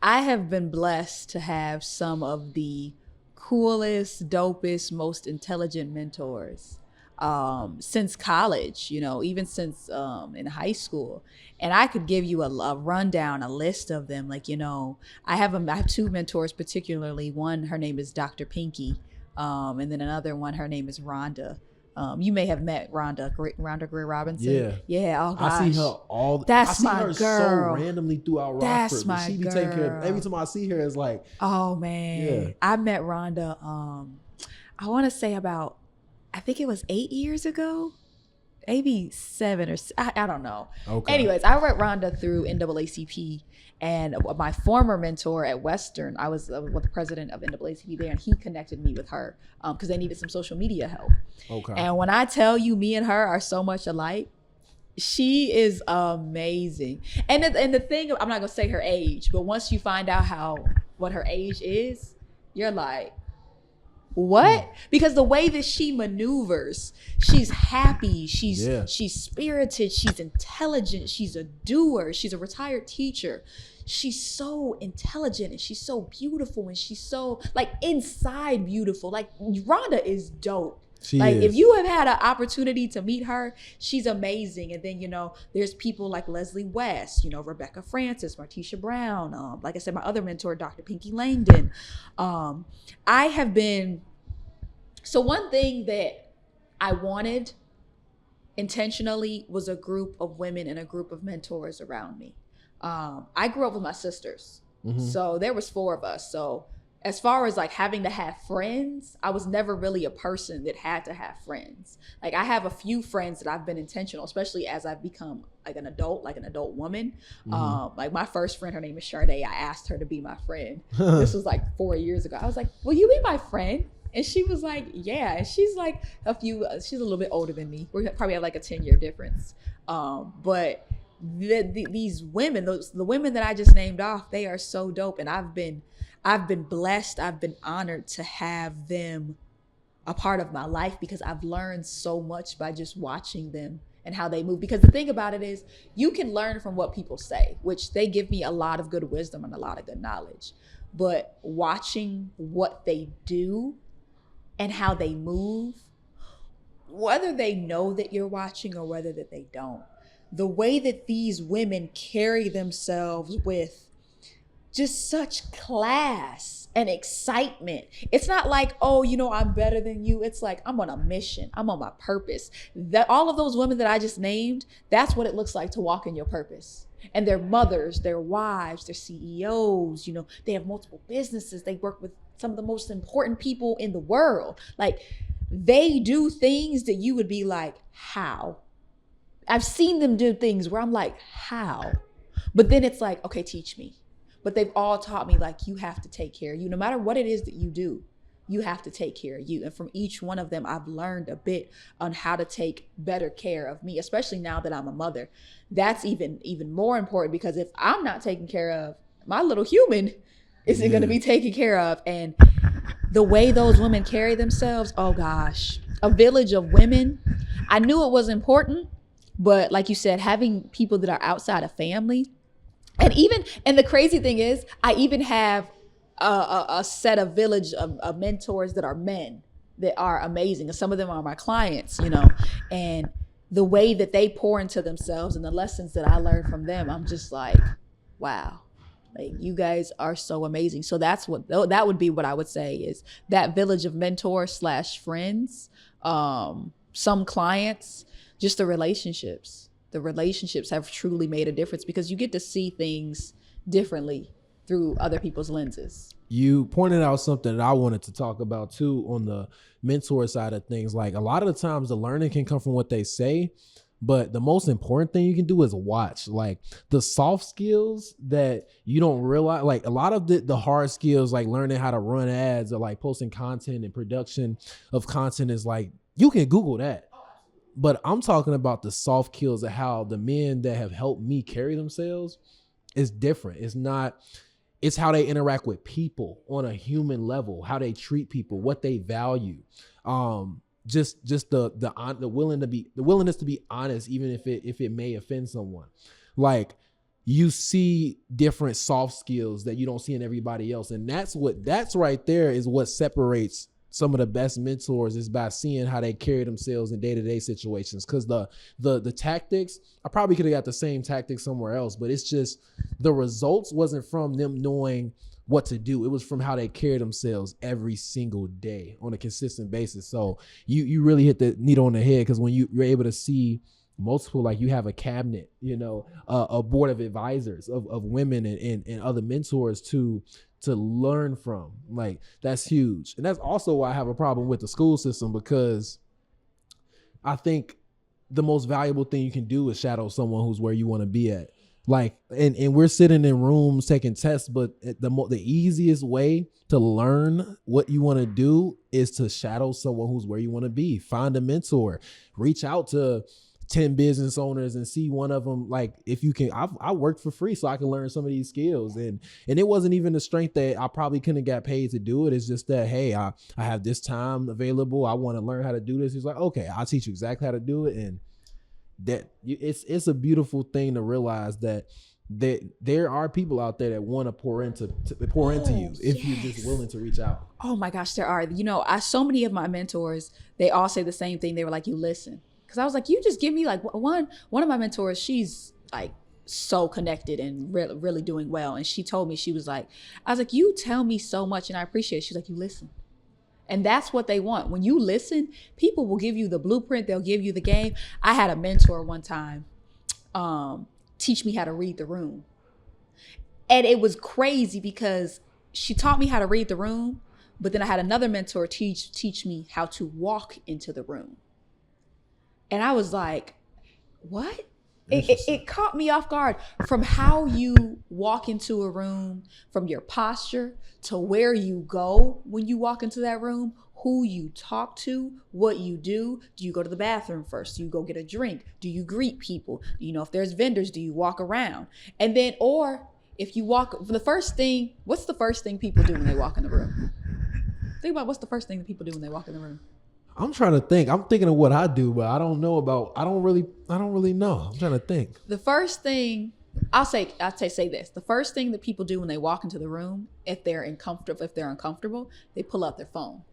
I have been blessed to have some of the coolest, dopest, most intelligent mentors since college, even since in high school. And I could give you a rundown, a list of them. Like, I have two mentors particularly. One, her name is Dr. Pinky. And then another one, her name is Rhonda. You may have met Rhonda Gray Robinson. Yeah. Oh gosh. I see her That's I see my her girl. so randomly throughout That's Rockford. my She be girl. taking care of, every time I see her, it's like, oh man. Yeah. I met Rhonda. I want to say about, I think it was 8 years ago. Maybe 7 or I don't know. Okay. Anyways, I read Rhonda through NAACP, and my former mentor at Western, I was with the president of NAACP there, and he connected me with her because they needed some social media help. Okay. And when I tell you, me and her are so much alike, she is amazing. And the thing, I'm not gonna say her age, but once you find out what her age is, you're like, what? Because the way that she maneuvers, she's happy, she's spirited, she's intelligent, she's a doer, she's a retired teacher. She's so intelligent and she's so beautiful and she's so like inside beautiful. Like Rhonda is dope. If you have had an opportunity to meet her, she's amazing. And then, there's people like Leslie West, Rebecca Francis, Martisha Brown. Like I said, my other mentor, Dr. Pinky Langdon. I have been, so one thing that I wanted intentionally was a group of women and a group of mentors around me. I grew up with my sisters. Mm-hmm. So there was 4 of us. So as far as like having to have friends, I was never really a person that had to have friends. Like I have a few friends that I've been intentional, especially as I've become like an adult woman. Mm-hmm. Like my first friend, her name is Sade. I asked her to be my friend. This was like 4 years ago. I was like, will you be my friend? And she was like, yeah. And she's like she's a little bit older than me. We probably have like a 10-year difference. But these women, the women that I just named off, they are so dope. And I've been blessed. I've been honored to have them a part of my life because I've learned so much by just watching them and how they move. Because the thing about it is you can learn from what people say, which they give me a lot of good wisdom and a lot of good knowledge. But watching what they do and how they move, whether they know that you're watching or whether that they don't, the way that these women carry themselves with just such class and excitement. It's not like, oh, I'm better than you. It's like, I'm on a mission. I'm on my purpose. That all of those women that I just named, that's what it looks like to walk in your purpose. And their mothers, their wives, their CEOs, they have multiple businesses. They work with some of the most important people in the world. Like, they do things that you would be like, how? I've seen them do things where I'm like, how? But then it's like, okay, teach me. But they've all taught me, like, you have to take care of you. No matter what it is that you do, you have to take care of you. And from each one of them, I've learned a bit on how to take better care of me, especially now that I'm a mother. That's even more important, because if I'm not taken care of, my little human isn't going to be taken care of. And the way those women carry themselves, oh gosh, a village of women. I knew it was important, but like you said, having people that are outside of family, and the crazy thing is, I even have a set of village of mentors that are men that are amazing. And some of them are my clients, and the way that they pour into themselves and the lessons that I learned from them, I'm just like, wow, like, you guys are so amazing. So that would be what I would say is that village of mentors / friends, some clients, just the relationships. The relationships have truly made a difference, because you get to see things differently through other people's lenses. You pointed out something that I wanted to talk about too on the mentor side of things. Like, a lot of the times the learning can come from what they say, but the most important thing you can do is watch. Like, the soft skills that you don't realize, like a lot of the hard skills, like learning how to run ads or like posting content and production of content, is like, you can Google that. But I'm talking about the soft skills of how the men that have helped me carry themselves is different. It's how they interact with people on a human level, how they treat people, what they value. Just the willingness to be honest, even if it may offend someone. Like, you see different soft skills that you don't see in everybody else. And that's right there is what separates some of the best mentors, is by seeing how they carry themselves in day-to-day situations. Because the tactics, I probably could have got the same tactics somewhere else, but it's just the results wasn't from them knowing what to do. It was from how they carry themselves every single day on a consistent basis. So you really hit the needle on the head, because when you're able to see multiple, like, you have a cabinet, a board of advisors of women and other mentors to learn from, like, that's huge. And that's also why I have a problem with the school system, because I think the most valuable thing you can do is shadow someone who's where you want to be at. Like, and we're sitting in rooms taking tests, but the easiest way to learn what you want to do is to shadow someone who's where you want to be. Find a mentor, reach out to 10 business owners and see one of them. Like, if you can, I worked for free so I can learn some of these skills. And it wasn't even the strength that I probably couldn't have got paid to do it. It's just that, hey, I have this time available. I want to learn how to do this. He's like, okay, I'll teach you exactly how to do it. And it's a beautiful thing to realize that there are people out there that want to pour into you if you're just willing to reach out. Oh my gosh, there are. So many of my mentors, they all say the same thing. They were like, you listen. Because I was like, you just give me, like, one of my mentors, she's like so connected and really, really doing well. And she told me, I was like, you tell me so much and I appreciate it. She's like, you listen. And that's what they want. When you listen, people will give you the blueprint. They'll give you the game. I had a mentor one time teach me how to read the room. And it was crazy because she taught me how to read the room, but then I had another mentor teach me how to walk into the room. And I was like, what? It caught me off guard, from how you walk into a room, from your posture to where you go when you walk into that room, who you talk to, what you do. Do you go to the bathroom first? Do you go get a drink? Do you greet people? If there's vendors, do you walk around? And then, or if you walk, what's the first thing people do when they walk in the room? Think about what's the first thing that people do when they walk in the room. I'm trying to think. I'm thinking of what I do, but I don't really know. I'm trying to think. The first thing I'll say this. The first thing that people do when they walk into the room, if they're uncomfortable, they pull out their phone.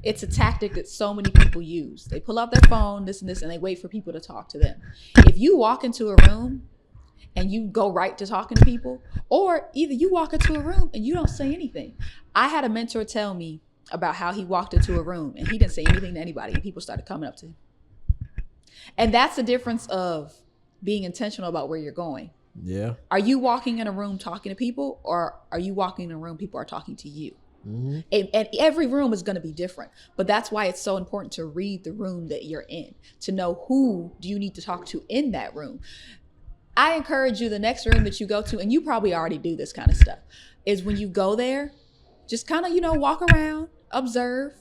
It's a tactic that so many people use. They pull out their phone, this and this, and they wait for people to talk to them. If you walk into a room and you go right to talking to people, or either you walk into a room and you don't say anything. I had a mentor tell me about how he walked into a room and he didn't say anything to anybody and people started coming up to him. And that's the difference of being intentional about where you're going. Yeah. Are you walking in a room talking to people, or are you walking in a room people are talking to you? And every room is going to be different, but that's why it's so important to read the room that you're in, to know who do you need to talk to in that room. I encourage you, the next room that you go to, and you probably already do this kind of stuff, is when you go there, just kind of, walk around, observe,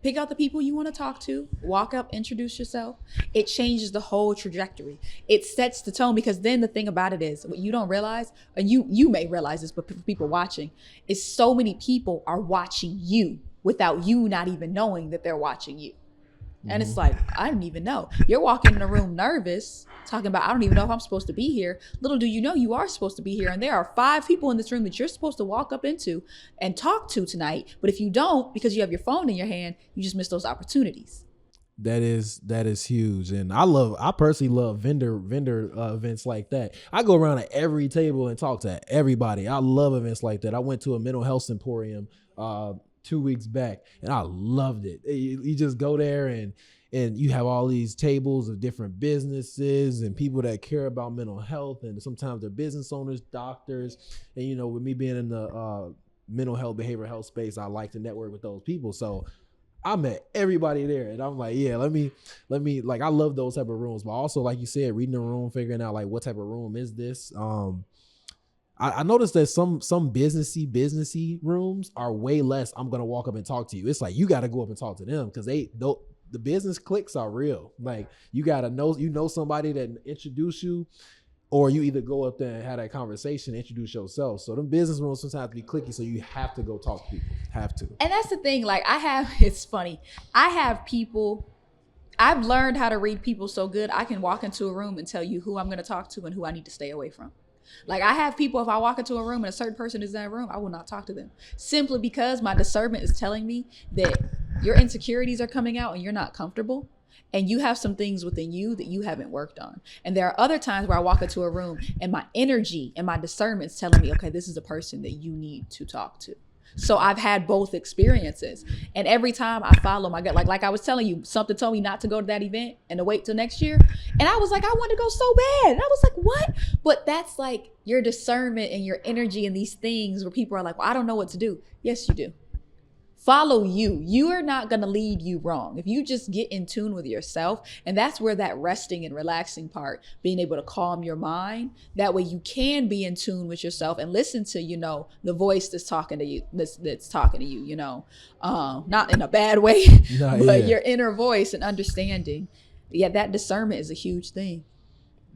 pick out the people you want to talk to, walk up, introduce yourself. It changes the whole trajectory. It sets the tone, because then the thing about it is, what you don't realize, and you may realize this, but for people watching, is so many people are watching you without you not even knowing that they're watching you. And it's like, I didn't even know. You're walking in a room nervous, talking about, I don't even know if I'm supposed to be here. Little do you know, you are supposed to be here. And there are 5 people in this room that you're supposed to walk up into and talk to tonight. But if you don't, because you have your phone in your hand, you just miss those opportunities. That is huge. And I personally love vendor events like that. I go around at every table and talk to everybody. I love events like that. I went to a mental health symposium 2 weeks back and I loved it. You just go there and you have all these tables of different businesses and people that care about mental health, and sometimes they're business owners, doctors. And with me being in the mental health, behavioral health space, I like to network with those people. So I met everybody there and I'm like, yeah, let me like, I love those type of rooms, but also, like you said, reading the room, figuring out like what type of room is this. I noticed that some businessy rooms are way less, I'm going to walk up and talk to you. It's like, you got to go up and talk to them, because the business clicks are real. Like, you got to know somebody that introduce you, or you either go up there and have that conversation, introduce yourself. So them business rooms sometimes be clicky, so you have to go talk to people. Have to. And that's the thing. Like, it's funny. I have people, I've learned how to read people so good, I can walk into a room and tell you who I'm going to talk to and who I need to stay away from. Like, I have people, if I walk into a room and a certain person is in that room, I will not talk to them, simply because my discernment is telling me that your insecurities are coming out and you're not comfortable, and you have some things within you that you haven't worked on. And there are other times where I walk into a room and my energy and my discernment is telling me, okay, this is a person that you need to talk to. So I've had both experiences, and every time I follow my gut, like I was telling you, something told me not to go to that event and to wait till next year. And I was like, I want to go so bad. And I was like, what? But that's like your discernment and your energy in these things where people are like, well, I don't know what to do. Yes, you do. Follow you. You are not going to lead you wrong. If you just get in tune with yourself, and that's where that resting and relaxing part, being able to calm your mind, that way you can be in tune with yourself and listen to, the voice that's talking to you, that's talking to you, not in a bad way, but your inner voice and understanding. Yeah, that discernment is a huge thing.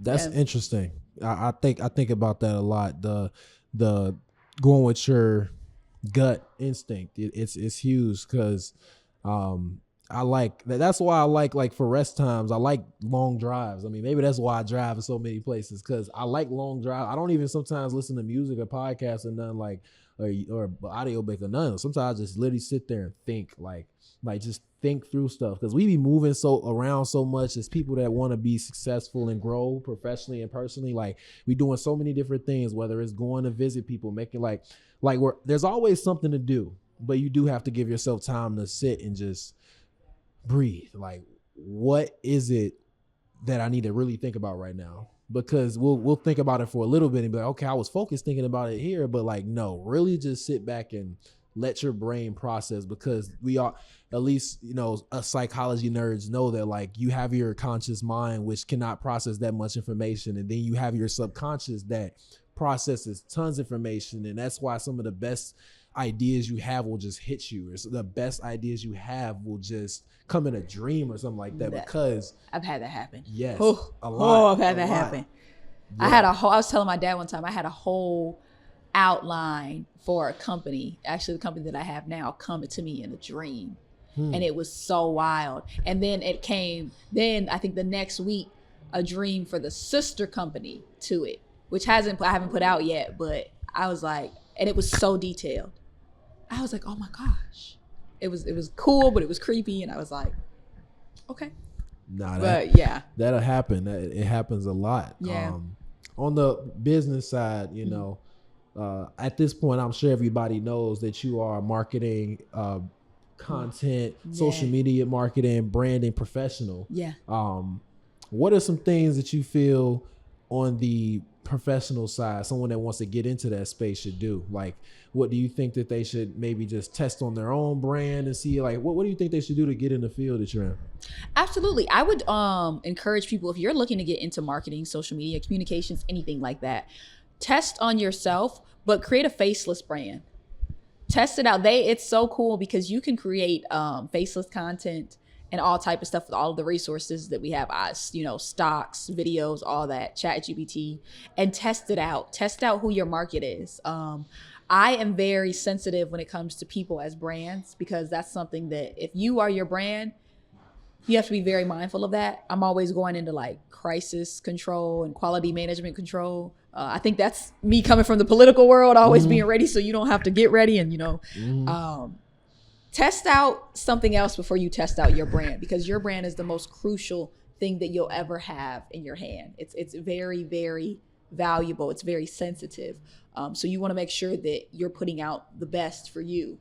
That's interesting. I think about that a lot. The going with your gut instinct, it's huge, because I like that's why I like for rest times, I like long drives. I mean, maybe that's why I drive in so many places, because I like long drives. I don't even sometimes listen to music or podcasts or nothing, like or audio book or nothing. Sometimes I just literally sit there and think, like just think through stuff, because we be moving around so much as people that want to be successful and grow professionally and personally. Like, we doing so many different things, whether it's going to visit people, making like there's always something to do, but you do have to give yourself time to sit and just breathe. Like, what is it that I need to really think about right now? Because we'll think about it for a little bit and be like, okay, I was focused thinking about it here, but like, no, really just sit back and let your brain process, because we are, at least, us psychology nerds know that, like, you have your conscious mind, which cannot process that much information. And then you have your subconscious that processes tons of information. And that's why some of the best ideas you have will just hit you. Or the best ideas you have will just come in a dream or something like that, because I've had that happen. Yes. A lot. I've had that happen. Yeah. I was telling my dad one time, I had a whole outline for a company, actually the company that I have now, coming to me in a dream. And it was so wild. And then I think the next week, a dream for the sister company to it, which I haven't put out yet, but I was like, and it was so detailed. I was like, oh my gosh. It was cool, but it was creepy. And I was like, okay. That'll happen. It happens a lot. Yeah. On the business side, you know, at this point, I'm sure everybody knows that you are marketing, content, social media marketing, branding professional. Yeah. What are some things that you feel on the professional side, someone that wants to get into that space should do? Like, what do you think that they should maybe just test on their own brand and see, like, what do you think they should do to get in the field that you're in? Absolutely. I would encourage people, if you're looking to get into marketing, social media, communications, anything like that, test on yourself, but create a faceless brand. Test it out. It's so cool because you can create faceless content and all type of stuff with all of the resources that we have, stocks, videos, all that, ChatGPT, and test it out. Test out who your market is. I am very sensitive when it comes to people as brands, because that's something that if you are your brand, you have to be very mindful of that. I'm always going into like crisis control and quality management control. I think that's me coming from the political world, always being ready so you don't have to get ready. And, test out something else before you test out your brand, because your brand is the most crucial thing that you'll ever have in your hand. It's very, very valuable. It's very sensitive. So you want to make sure that you're putting out the best for you.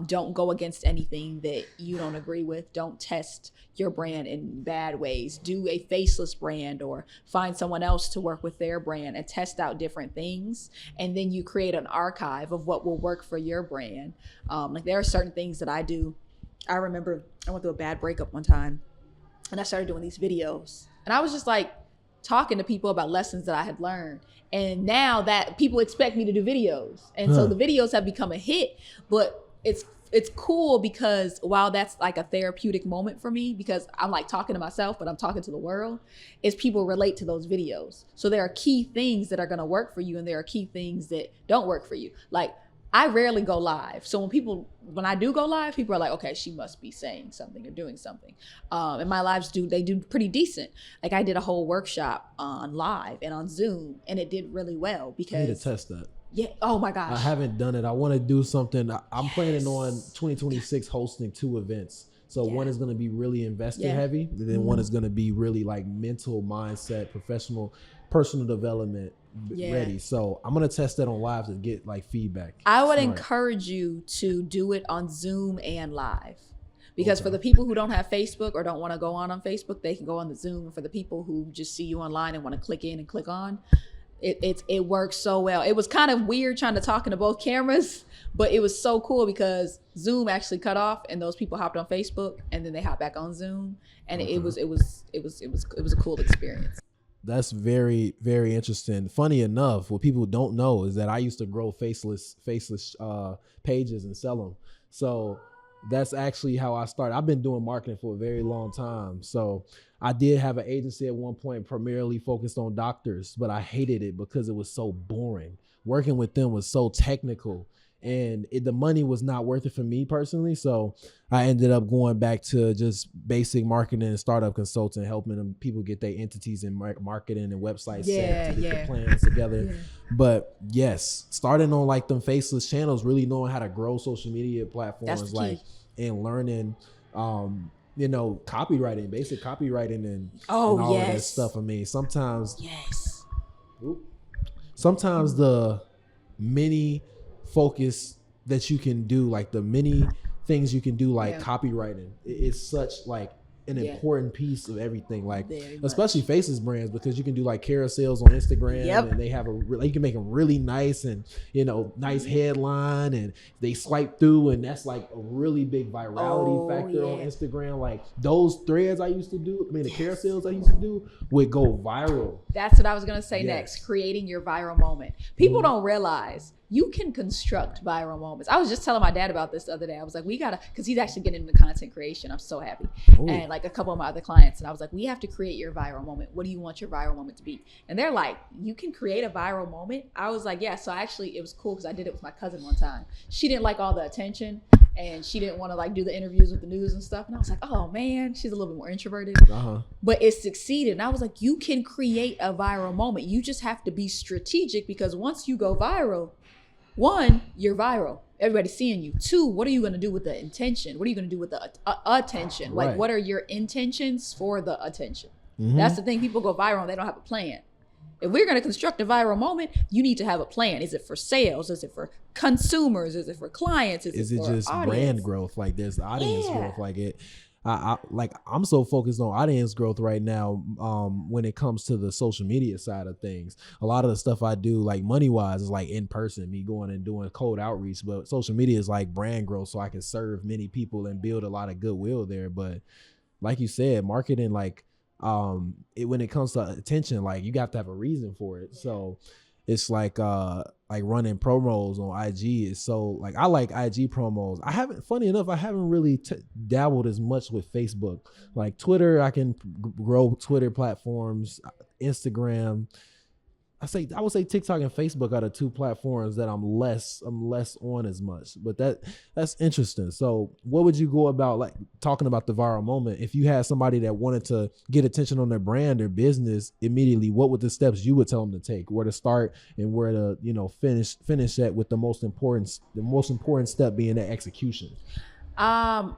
Don't go against anything that you don't agree with. Don't test your brand in bad ways. Do a faceless brand, or find someone else to work with their brand and test out different things. And then you create an archive of what will work for your brand. Like there are certain things that I do. I remember I went through a bad breakup one time and I started doing these videos, and I was just like talking to people about lessons that I had learned. And now that people expect me to do videos. And so the videos have become a hit, but it's cool because while that's like a therapeutic moment for me, because I'm like talking to myself, but I'm talking to the world, is people relate to those videos. So there are key things that are going to work for you, and there are key things that don't work for you. Like I rarely go live. So when I do go live, people are like, okay, she must be saying something or doing something. And my lives do pretty decent. Like I did a whole workshop on live and on Zoom, and it did really well because I need to test that. Yeah. Oh my gosh. I haven't done it. I want to do something. I'm planning on 2026 hosting 2 events. So one is going to be really investor heavy. And then one is going to be really like mental mindset, professional, personal development ready. So I'm going to test that on live to get like feedback. I would encourage you to do it on Zoom and live. Because for the people who don't have Facebook or don't want to go on Facebook, they can go on the Zoom. And for the people who just see you online and want to click in and click on, it works so well. It was kind of weird trying to talk into both cameras, but it was so cool because Zoom actually cut off and those people hopped on Facebook and then they hopped back on Zoom, and it was a cool experience. That's very, very interesting. Funny enough, what people don't know is that I used to grow faceless pages and sell them. So that's actually how I started. I've been doing marketing for a very long time. So I did have an agency at one point primarily focused on doctors, but I hated it because it was so boring. Working with them was so technical, and the money was not worth it for me personally. So I ended up going back to just basic marketing and startup consulting, helping them people get their entities in marketing and websites set to get the plans together. Yeah. But yes, starting on like them faceless channels, really knowing how to grow social media platforms, like, and learning, copywriting, basic copywriting and all of that stuff. I mean, sometimes the mini focus that you can do, like the many things you can do, like copywriting, it's such like an important piece of everything, like especially faceless brands, because you can do like carousels on Instagram and they have you can make them really nice and nice headline, and they swipe through, and that's like a really big virality factor on Instagram. Like those threads I used to do, the carousels I used to do would go viral. That's what I was gonna say next, creating your viral moment. People don't realize you can construct viral moments. I was just telling my dad about this the other day. I was like, because he's actually getting into content creation. I'm so happy. And like a couple of my other clients, and I was like, we have to create your viral moment. What do you want your viral moment to be? And they're like, you can create a viral moment? I was like, yeah. So actually it was cool because I did it with my cousin one time. She didn't like all the attention, and she didn't want to like do the interviews with the news and stuff. And I was like, oh man, she's a little bit more introverted. But it succeeded. And I was like, you can create a viral moment. You just have to be strategic, because once you go viral, 1, you're viral. Everybody's seeing you. 2, what are you going to do with the intention? What are you going to do with the attention? Like, what are your intentions for the attention? That's the thing. People go viral and they don't have a plan. If we're going to construct a viral moment, you need to have a plan. Is it for sales? Is it for consumers? Is it for clients? Is it it for just audience? brand growth? Like there's audience growth. Like I'm so focused on audience growth right now. When it comes to the social media side of things, a lot of the stuff I do, like money wise, is like in person, me going and doing cold outreach. But social media is like brand growth, so I can serve many people and build a lot of goodwill there. But like you said, marketing, like when it comes to attention, like you got to have a reason for it. So it's like running promos on IG is so like, I like IG promos. Funny enough, I haven't really dabbled as much with Facebook. Like Twitter, I can grow Twitter platforms, Instagram. I would say TikTok and Facebook are the two platforms that I'm less on as much. But that's interesting. So what would you go about, like talking about the viral moment? If you had somebody that wanted to get attention on their brand or business immediately, what would the steps you would tell them to take? Where to start and where to, finish at, with the most important step being the execution?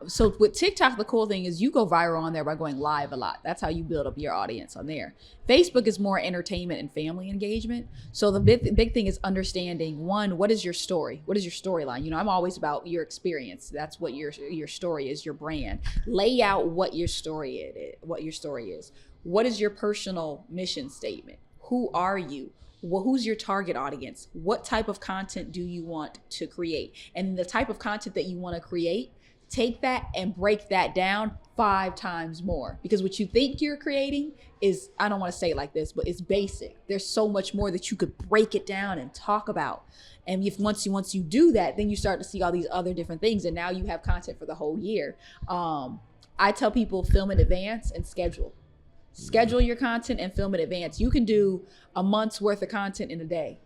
So with TikTok, the cool thing is you go viral on there by going live a lot. That's how you build up your audience on there. Facebook is more entertainment and family engagement. So the big thing is understanding, one, what is your story? What is your storyline? I'm always about your experience. That's what your story is, your brand. Lay out what your story is. What is your personal mission statement? Who are you? Well, who's your target audience? What type of content do you want to create? And the type of content that you want to create, take that and break that down 5 times more, because what you think you're creating is, I don't want to say it like this, but it's basic. There's so much more that you could break it down and talk about. And if once you do that, then you start to see all these other different things. And now you have content for the whole year. I tell people, film in advance and schedule. Schedule your content and film in advance. You can do a month's worth of content in a day.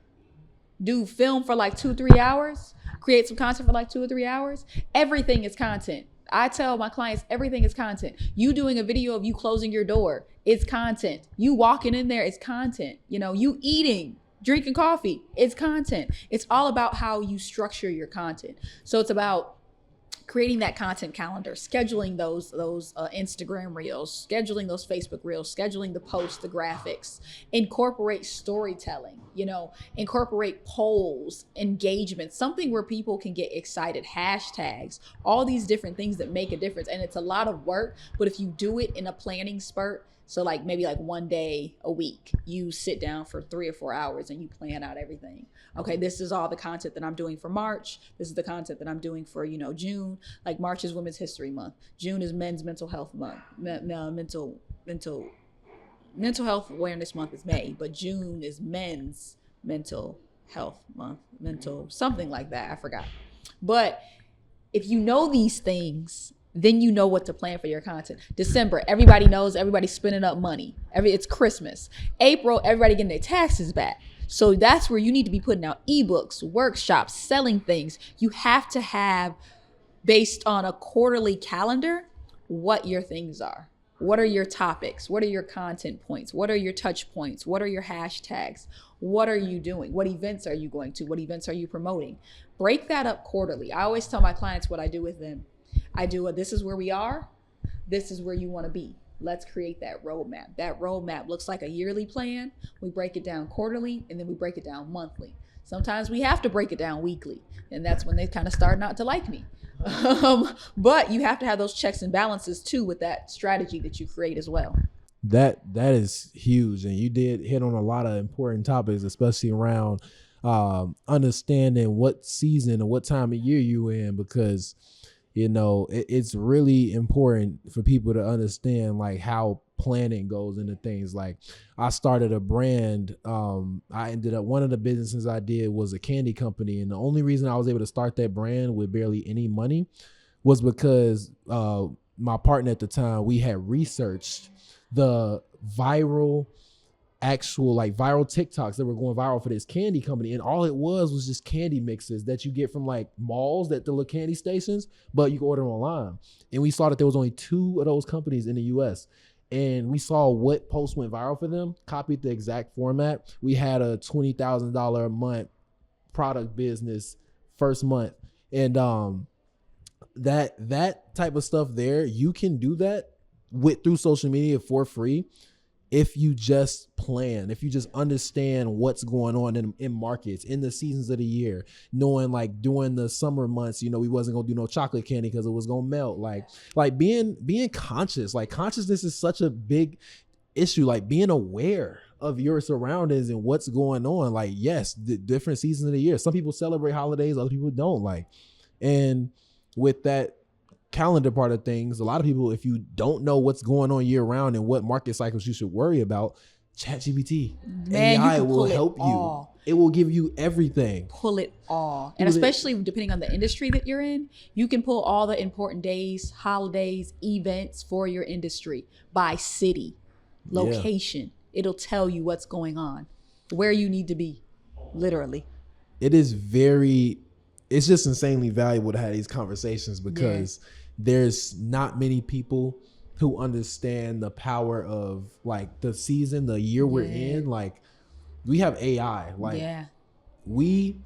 Do film for like 2-3 hours, create some content for like 2 or 3 hours. Everything is content. I tell my clients, everything is content. You doing a video of you closing your door, it's content. You walking in there, it's content. You eating, drinking coffee, it's content. It's all about how you structure your content. So it's about creating that content calendar, scheduling those Instagram reels, scheduling those Facebook reels, scheduling the posts, the graphics, incorporate storytelling, incorporate polls, engagement, something where people can get excited, hashtags, all these different things that make a difference. And it's a lot of work, but if you do it in a planning spurt, so like maybe like one day a week, you sit down for 3 or 4 hours and you plan out everything. Okay, this is all the content that I'm doing for March. This is the content that I'm doing for, June. Like March is Women's History Month. June is Men's Mental Health Month. Mental Health Awareness Month is May, but June is Men's Mental Health Month. Something like that, I forgot. But if you know these things, then you know what to plan for your content. December, everybody knows, everybody's spending up money. It's Christmas. April, everybody getting their taxes back. So that's where you need to be putting out ebooks, workshops, selling things. You have to have, based on a quarterly calendar, what your things are. What are your topics? What are your content points? What are your touch points? What are your hashtags? What are you doing? What events are you going to? What events are you promoting? Break that up quarterly. I always tell my clients what I do with them. I do this is where we are. This is where you want to be. Let's create that roadmap. That roadmap looks like a yearly plan. We break it down quarterly, and then we break it down monthly. Sometimes we have to break it down weekly, and that's when they kind of start not to like me. But you have to have those checks and balances too with that strategy that you create as well. That is huge, and you did hit on a lot of important topics, especially around understanding what season or what time of year you in, because it's really important for people to understand like how planning goes into things. Like I started a brand. I ended up, one of the businesses I did was a candy company. And the only reason I was able to start that brand with barely any money was because my partner at the time, we had researched the viral TikToks that were going viral for this candy company. And all it was just candy mixes that you get from like malls, that the little candy stations, but you can order them online. And we saw that there was only 2 of those companies in the US. And we saw what post went viral for them, copied the exact format. We had a $20,000 a month product business first month. And that type of stuff there, you can do that through social media for free. if you just plan, if you just understand what's going on in markets, in the seasons of the year, knowing like during the summer months, you know, we wasn't gonna do no chocolate candy because it was gonna melt. Like being conscious, like consciousness is such a big issue, like being aware of your surroundings and what's going on. Like, yes, the different seasons of the year. Some people celebrate holidays, other people don't. Like, and with that calendar part of things, a lot of people, if you don't know what's going on year round and what market cycles you should worry about, ChatGPT, AI will help you. It will give you everything. Pull it all. And especially depending on the industry that you're in, you can pull all the important days, holidays, events for your industry by city, location. It'll tell you what's going on, where you need to be, literally. It's just insanely valuable to have these conversations because there's not many people who understand the power of like the season, the year we're in. Like we have AI, like we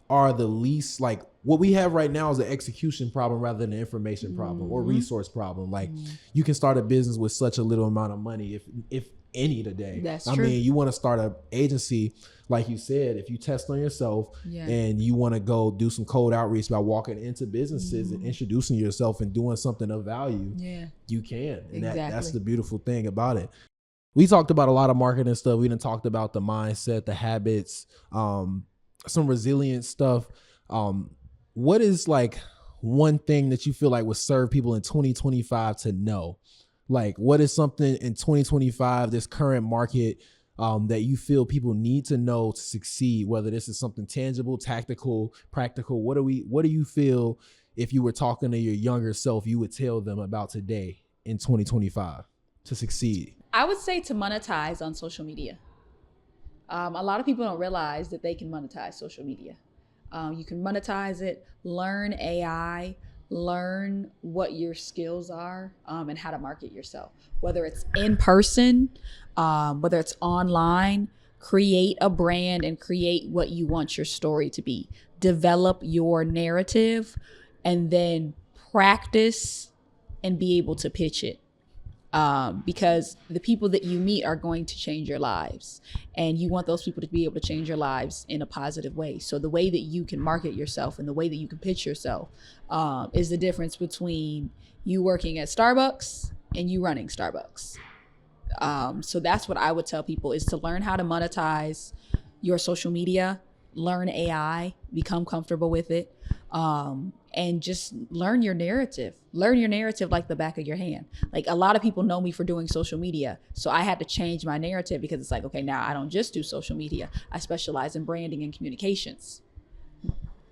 are the least, like what we have right now is an execution problem rather than an information problem or resource problem. Like you can start a business with such a little amount of money, if any today. That's true. I mean, you want to start an agency, like you said, if you test on yourself and you want to go do some cold outreach by walking into businesses and introducing yourself and doing something of value, you can. And that's the beautiful thing about it. We talked about a lot of marketing stuff. We done talked about the mindset, the habits, some resilient stuff. What is like one thing that you feel like would serve people in 2025 to know? Like, what is something in 2025, this current market, that you feel people need to know to succeed? Whether this is something tangible, tactical, practical. What do you feel if you were talking to your younger self, you would tell them about today in 2025 to succeed? I would say to monetize on social media. A lot of people don't realize that they can monetize social media. You can monetize it, learn AI, learn what your skills are, and how to market yourself. Whether it's in person, whether it's online, create a brand and create what you want your story to be. Develop your narrative and then practice and be able to pitch it. Because the people that you meet are going to change your lives, and you want those people to be able to change your lives in a positive way. So the way that you can market yourself and the way that you can pitch yourself is the difference between you working at Starbucks and you running Starbucks. So that's what I would tell people, is to learn how to monetize your social media, learn AI, become comfortable with it, and just learn your narrative. Learn your narrative like the back of your hand. Like, a lot of people know me for doing social media. So I had to change my narrative, because it's like, okay, now I don't just do social media. I specialize in branding and communications.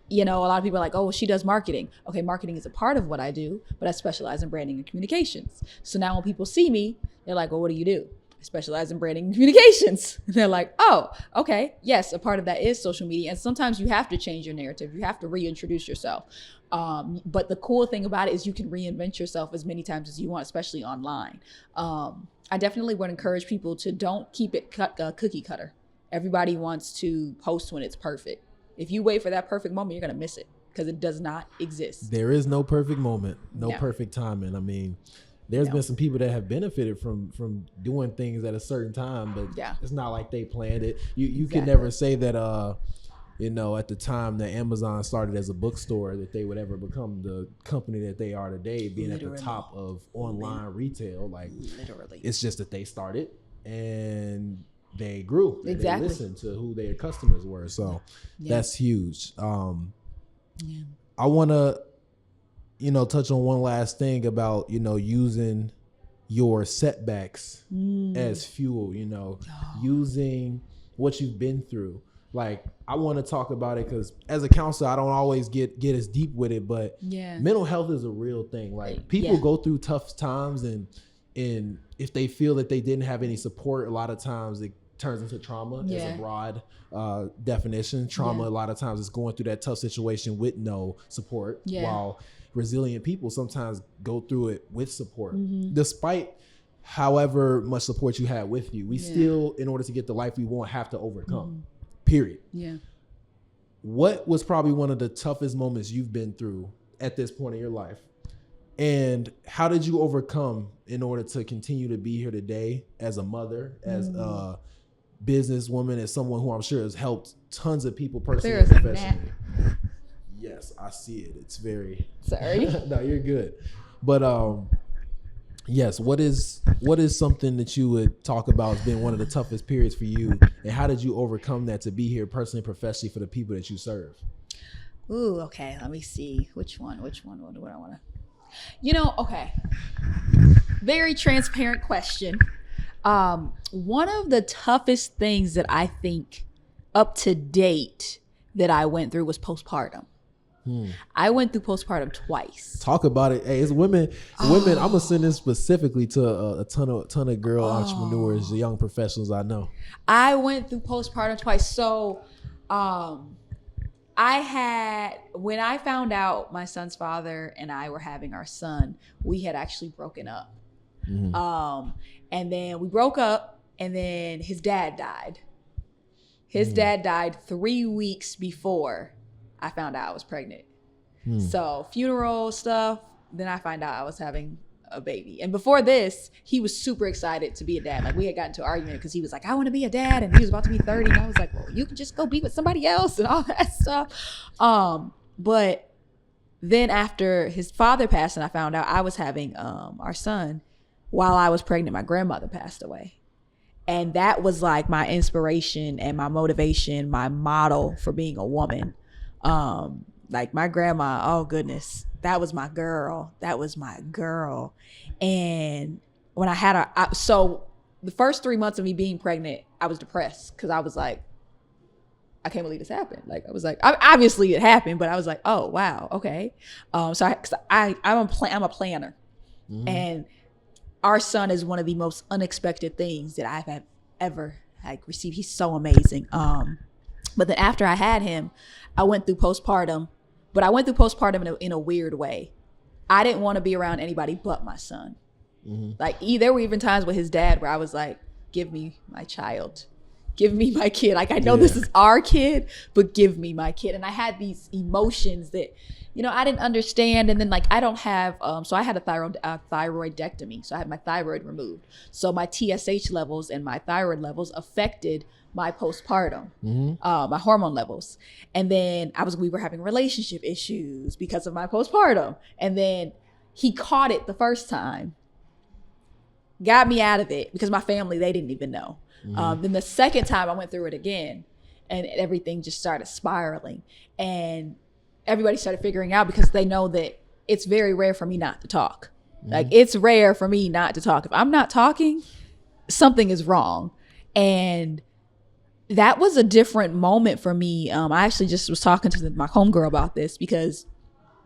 You know, a lot of people are like, oh, well, she does marketing. Okay, marketing is a part of what I do, but I specialize in branding and communications. So now when people see me, they're like, well, what do you do? I specialize in branding and communications. And they're like, oh, okay. Yes, a part of that is social media. And sometimes you have to change your narrative. You have to reintroduce yourself. But the cool thing about it is you can reinvent yourself as many times as you want, especially online. I definitely would encourage people to don't keep it cookie cutter. Everybody wants to post when it's perfect. If you wait for that perfect moment, you're going to miss it, because it does not exist. There is no perfect moment, no perfect timing. I mean, there's been some people that have benefited from doing things at a certain time, but it's not like they planned it. You can never say that, you know, at the time that Amazon started as a bookstore, that they would ever become the company that they are today, being at the top of online retail. Like, literally, it's just that they started and they grew. And they listened to who their customers were. So that's huge. I want to, you know, touch on one last thing about, you know, using your setbacks as fuel, you know, using what you've been through. Like, I want to talk about it because as a counselor, I don't always get as deep with it, but mental health is a real thing. Like, people go through tough times, and if they feel that they didn't have any support, a lot of times it turns into trauma as a broad definition. Trauma, a lot of times, is going through that tough situation with no support, while resilient people sometimes go through it with support. Despite however much support you had with you, we still, in order to get the life we want, have to overcome. Period. What was probably one of the toughest moments you've been through at this point in your life? And how did you overcome in order to continue to be here today as a mother, as a businesswoman, as someone who I'm sure has helped tons of people personally and professionally? Yes, I see it. It's very... Sorry. No, you're good. But yes, what is something that you would talk about as being one of the toughest periods for you, and how did you overcome that to be here personally and professionally for the people that you serve? Ooh, okay. Let me see. Which one? What do I want to... Okay. Very transparent question. One of the toughest things that I think up to date that I went through was postpartum. I went through postpartum twice. Talk about it. Hey, it's women. Women. I'm gonna send this specifically to a ton of girl entrepreneurs, young professionals I know. I went through postpartum twice. So, when I found out my son's father and I were having our son, we had actually broken up. And then we broke up, and then his dad died. His dad died 3 weeks before I found out I was pregnant. So funeral stuff, then I find out I was having a baby. And before this, he was super excited to be a dad. Like, we had gotten into an argument because he was like, I want to be a dad. And he was about to be 30. And I was like, well, you can just go be with somebody else and all that stuff. But then after his father passed and I found out I was having our son, while I was pregnant, my grandmother passed away. And that was like my inspiration and my motivation, my model for being a woman. Like my grandma, oh goodness, that was my girl. That was my girl. And when I had her, so the first 3 months of me being pregnant, I was depressed because I was like, I can't believe this happened. Like, I was like, obviously it happened, but I was like, oh wow, okay. So I'm a planner, and our son is one of the most unexpected things that I've ever received. He's so amazing. But then after I had him, I went through postpartum, but I went through postpartum in a weird way. I didn't want to be around anybody but my son. Like, there were even times with his dad where I was like, give me my child. Give me my kid. Like, I know this is our kid, but give me my kid. And I had these emotions that, I didn't understand. And then like, I don't have, so I had a thyroidectomy. So I had my thyroid removed. So my TSH levels and my thyroid levels affected my postpartum, my hormone levels. And then we were having relationship issues because of my postpartum. And then he caught it the first time, got me out of it because my family, they didn't even know. Then the second time I went through it again, and everything just started spiraling, and everybody started figuring out because they know that it's very rare for me not to talk. Like, it's rare for me not to talk. If I'm not talking, something is wrong. And that was a different moment for me. I actually just was talking to my homegirl about this, because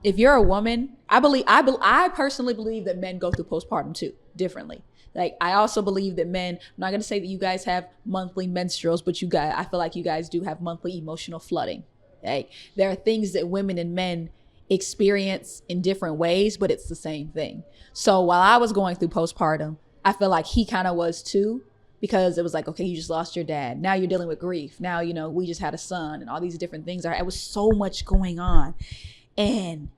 if you're a woman, I personally believe that men go through postpartum too, differently. Like, I also believe that men, I'm not going to say that you guys have monthly menstruals, but I feel like you guys do have monthly emotional flooding. Like, there are things that women and men experience in different ways, but it's the same thing. So while I was going through postpartum, I feel like he kind of was too, because it was like, okay, you just lost your dad. Now you're dealing with grief. Now, we just had a son, and all these different things. It was so much going on. And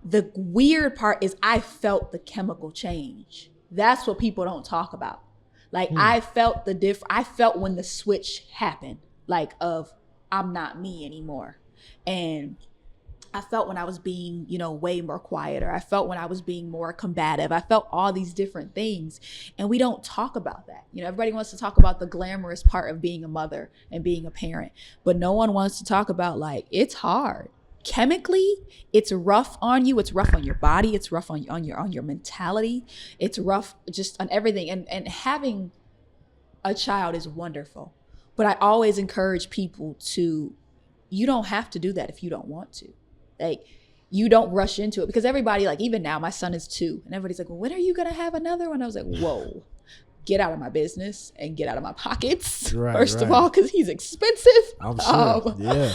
the weird part is I felt the chemical change. That's what people don't talk about. Like, I felt I felt when the switch happened, like, of I'm not me anymore. And I felt when I was being, way more quieter. I felt when I was being more combative. I felt all these different things. And we don't talk about that. Everybody wants to talk about the glamorous part of being a mother and being a parent, but no one wants to talk about, like, it's hard. Chemically, it's rough on you. It's rough on your body. It's rough on your mentality. It's rough just on everything. And having a child is wonderful. But I always encourage people you don't have to do that if you don't want to. Like, you don't rush into it, because everybody, like, even now, my son is 2, and everybody's like, well, when are you going to have another one? I was like, whoa, get out of my business and get out of my pockets. First of all, because he's expensive. I'm sure. Yeah.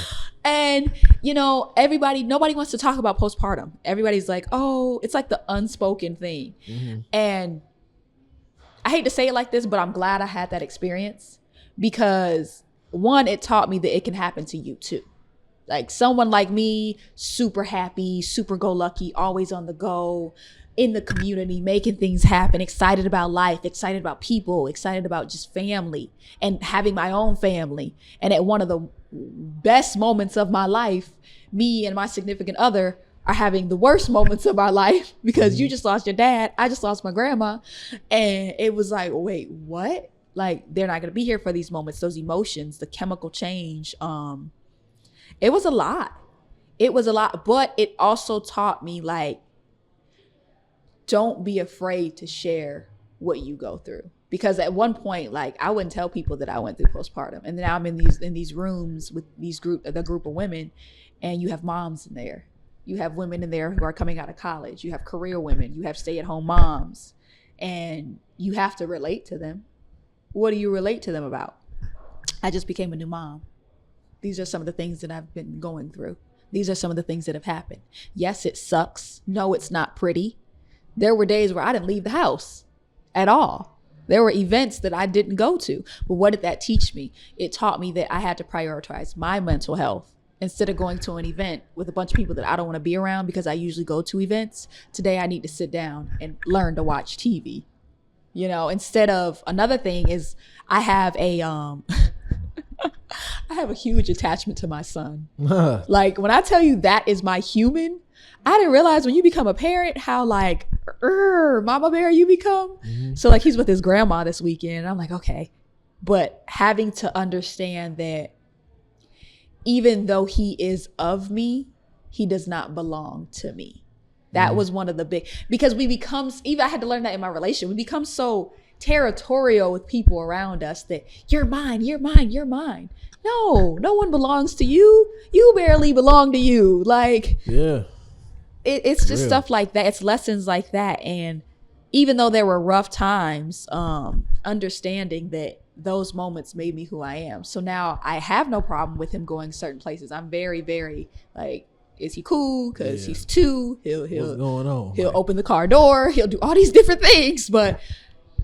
And, nobody wants to talk about postpartum. Everybody's like, oh, it's like the unspoken thing. And I hate to say it like this, but I'm glad I had that experience, because one, it taught me that it can happen to you too. Like, someone like me, super happy, super go lucky, always on the go, in the community, making things happen, excited about life, excited about people, excited about just family and having my own family. And at one of the best moments of my life, me and my significant other are having the worst moments of our life because you just lost your dad. I just lost my grandma. And it was like, wait, what? Like, they're not going to be here for these moments, those emotions, the chemical change. It was a lot. It was a lot, but it also taught me, like, don't be afraid to share what you go through. Because at one point, like, I wouldn't tell people that I went through postpartum. And now I'm in these rooms with the group of women, and you have moms in there. You have women in there who are coming out of college. You have career women. You have stay-at-home moms. And you have to relate to them. What do you relate to them about? I just became a new mom. These are some of the things that I've been going through. These are some of the things that have happened. Yes, it sucks. No, it's not pretty. There were days where I didn't leave the house at all. There were events that I didn't go to. But what did that teach me? It taught me that I had to prioritize my mental health. Instead of going to an event with a bunch of people that I don't want to be around because I usually go to events, today I need to sit down and learn to watch TV. You know, instead of, another thing is I have a I have a huge attachment to my son. Like, when I tell you that is my human, I didn't realize when you become a parent how, like, mama bear you become. So, like, he's with his grandma this weekend. I'm like, okay. But having to understand that even though he is of me, he does not belong to me. That was one of the big, because we become, even I had to learn that in my relationship. We become so territorial with people around us that you're mine, you're mine, you're mine. No one belongs to you. You barely belong to you. Like, yeah, it's just stuff like that. It's lessons like that. And even though there were rough times, understanding that those moments made me who I am. So now I have no problem with him going certain places. I'm very, very, like, is he cool? Because he's 2. What's going on? He'll open the car door. He'll do all these different things. But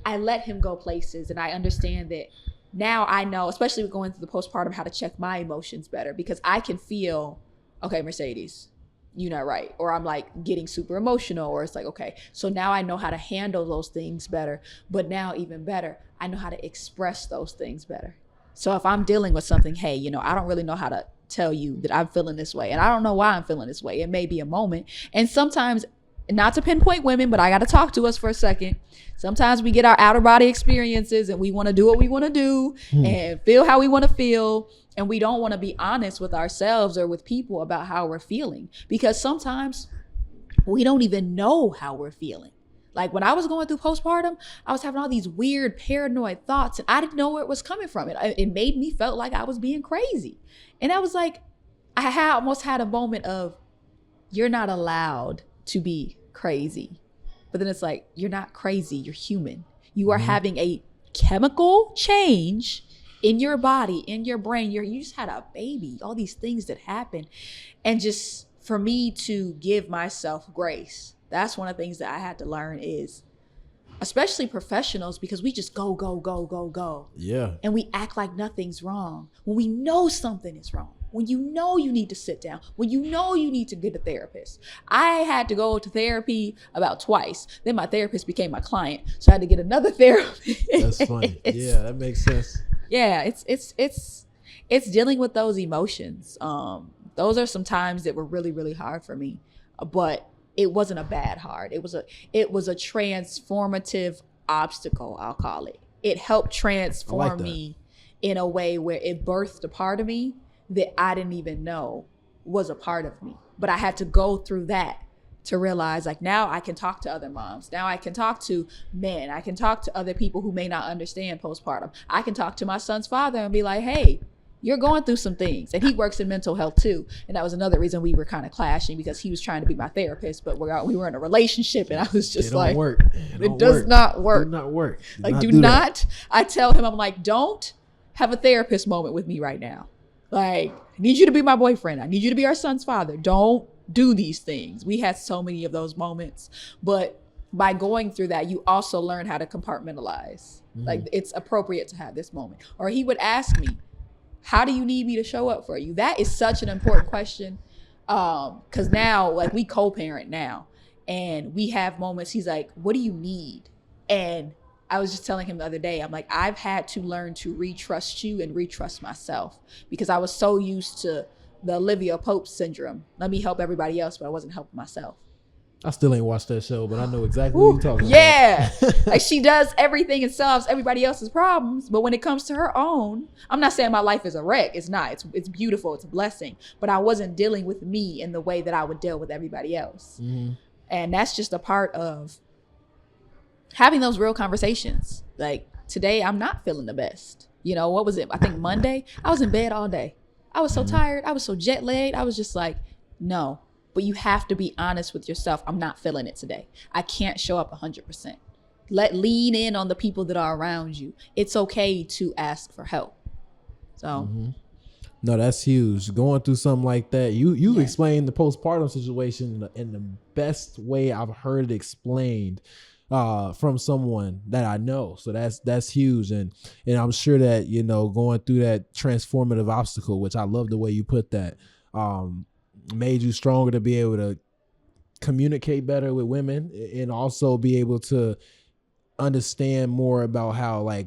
I let him go places, and I understand that now I know, especially with going through the postpartum, how to check my emotions better, because I can feel, okay, Mercedes, you're not right. Or I'm like getting super emotional, or it's like, okay. So now I know how to handle those things better. But now even better, I know how to express those things better. So if I'm dealing with something, hey, you know, I don't really know how to tell you that I'm feeling this way. And I don't know why I'm feeling this way. It may be a moment. And sometimes, not to pinpoint women, but I got to talk to us for a second. Sometimes we get our outer body experiences and we want to do what we want to do and feel how we want to feel. And we don't want to be honest with ourselves or with people about how we're feeling, because sometimes we don't even know how we're feeling. Like, when I was going through postpartum, I was having all these weird paranoid thoughts, and I didn't know where it was coming from. It made me felt like I was being crazy. And I was like, I almost had a moment of, you're not allowed to be crazy. But then it's like, you're not crazy, you're human. You are having a chemical change in your body, in your brain. You just had a baby, all these things that happen. And just for me to give myself grace, that's one of the things that I had to learn, is especially professionals, because we just go, go, go, go, go. Yeah. And we act like nothing's wrong when we know something is wrong. When you know you need to sit down, when you know you need to get a therapist. I had to go to therapy about twice. Then my therapist became my client, so I had to get another therapist. That's funny. Yeah, that makes sense. Yeah, it's dealing with those emotions. Those are some times that were really, really hard for me, but it wasn't a bad hard. It was a transformative obstacle, I'll call it. It helped transform me in a way where it birthed a part of me that I didn't even know was a part of me. But I had to go through that to realize, like, now I can talk to other moms. Now I can talk to men. I can talk to other people who may not understand postpartum. I can talk to my son's father and be like, hey, you're going through some things. And he works in mental health too. And that was another reason we were kind of clashing, because he was trying to be my therapist, but we were in a relationship, and I was just like, it does not work. Do not work. Like, do not. I tell him, I'm like, don't have a therapist moment with me right now. Like, I need you to be my boyfriend. I need you to be our son's father. Don't do these things. We had so many of those moments. But by going through that, you also learn how to compartmentalize. Like, it's appropriate to have this moment. Or he would ask me, how do you need me to show up for you? That is such an important question. Because now, like, we co-parent now. and we have moments. He's like, what do you need? And I was just telling him the other day, I'm like, I've had to learn to retrust you and retrust myself, because I was so used to the Olivia Pope syndrome. Let me help everybody else, but I wasn't helping myself. I still ain't watched that show, but I know exactly what you're talking about. Yeah. Like, she does everything and solves everybody else's problems. But when it comes to her own, I'm not saying my life is a wreck. It's not. It's beautiful. It's a blessing. But I wasn't dealing with me in the way that I would deal with everybody else. Mm-hmm. And that's just a part of having those real conversations. Like, today, I'm not feeling the best. You know, what was it? I think Monday, I was in bed all day. I was so tired. I was so jet lagged. I was just like, no. But you have to be honest with yourself. I'm not feeling it today. I can't show up 100%. Lean in on the people that are around you. It's okay to ask for help. So. No, that's huge. Going through something like that, you explained the postpartum situation in the best way I've heard it explained from someone that I know. So that's huge. And I'm sure that, you know, going through that transformative obstacle, which I love the way you put that, made you stronger to be able to communicate better with women, and also be able to understand more about how, like,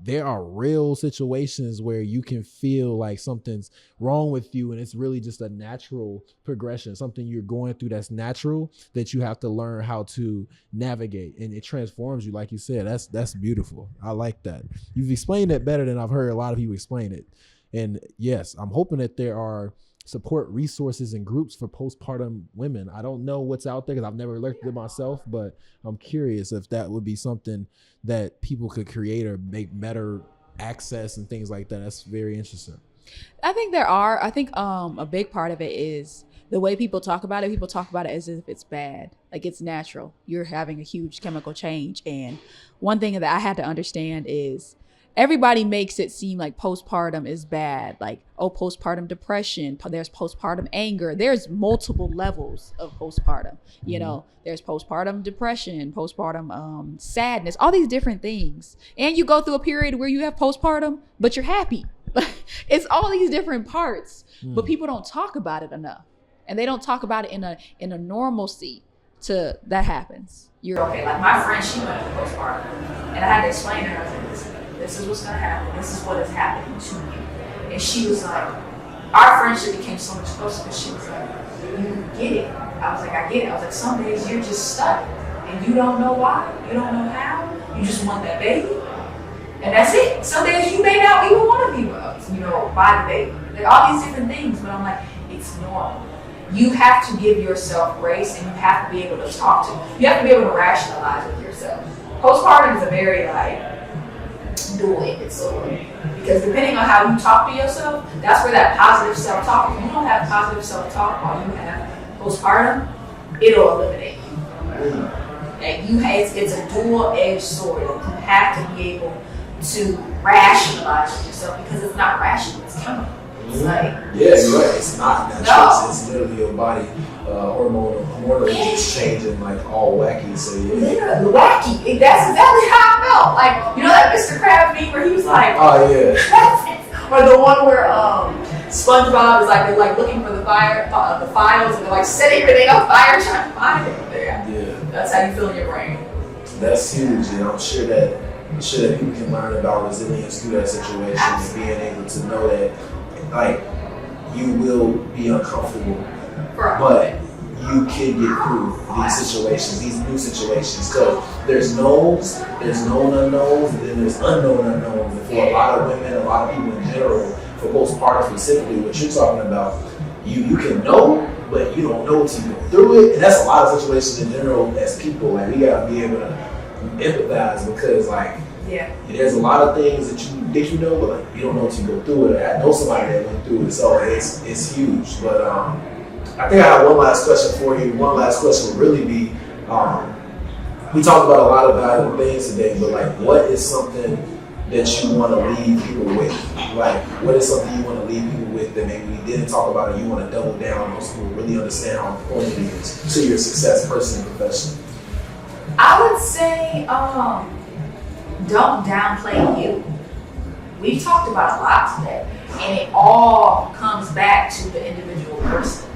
there are real situations where you can feel like something's wrong with you, and it's really just a natural progression, something you're going through that's natural, that you have to learn how to navigate, and it transforms you. Like you said, that's beautiful. I like that. You've explained it better than I've heard a lot of people explain it. And yes, I'm hoping that there are support resources and groups for postpartum women. I don't know what's out there because I've never looked at it myself, but I'm curious if that would be something that people could create or make better access and things like that. That's very interesting. I think there are. I think a big part of it is the way people talk about it. People talk about it as if it's bad, like it's natural. You're having a huge chemical change. And one thing that I had to understand is everybody makes it seem like postpartum is bad. Like, oh, postpartum depression, there's postpartum anger. There's multiple levels of postpartum. You know, there's postpartum depression, postpartum sadness, all these different things. And you go through a period where you have postpartum, but you're happy. It's all these different parts, but people don't talk about it enough. And they don't talk about it in a normalcy to that happens. You're okay. Like, my friend, she went through postpartum, and I had to explain to her, I was like, this is what's gonna happen. This is what is happening to you. And she was like, our friendship became so much closer because she was like, you get it. I was like, I get it. I was like, some days you're just stuck and you don't know why. You don't know how. You just want that baby. And that's it. Some days you may not even want to be, by the baby. Like, all these different things, but I'm like, it's normal. You have to give yourself grace, and you have to be able to talk to, you have to be able to rationalize with yourself. Postpartum is a very, dual-ended sword, because depending on how you talk to yourself, that's where that positive self-talk, if you don't have positive self-talk while you have postpartum, it'll eliminate you. And it's a dual-edged sword. You have to be able to rationalize with yourself, because it's not rational, it's chemical. It's like, yeah, you're right. It's not natural. It's literally your body hormonal just changing like all wacky. So yeah, literally wacky. That's exactly how I felt. Like, you know that Mr. Krabs meme where he was like, oh yeah, or the one where SpongeBob is like, they're like looking for the files, and they're like setting everything on fire trying to find it. Yeah, that's how you feel in your brain. That's huge, and I'm sure that people can learn about resilience through that situation. Absolutely. And being able to know that, like, you will be uncomfortable, but you can get through these situations, these new situations. Because there's known unknowns, and then there's unknown unknowns. And for a lot of women, a lot of people in general, for postpartum specifically, what you're talking about, you can know, but you don't know until you go through it. And that's a lot of situations in general as people. Like, we gotta be able to empathize, because there's a lot of things that you think you know, but like, you don't know until you go through it. I know somebody that went through it, so it's huge. But I think I have one last question for you. One last question would really be, we talked about a lot of valuable things today, but like, what is something that you want to leave people with? Like, what is something you want to leave people with that maybe we didn't talk about, and you want to double down on, so people really understand how important it is to your success, personally and professionally? I would say, don't downplay you. We've talked about a lot today, and it all comes back to the individual person.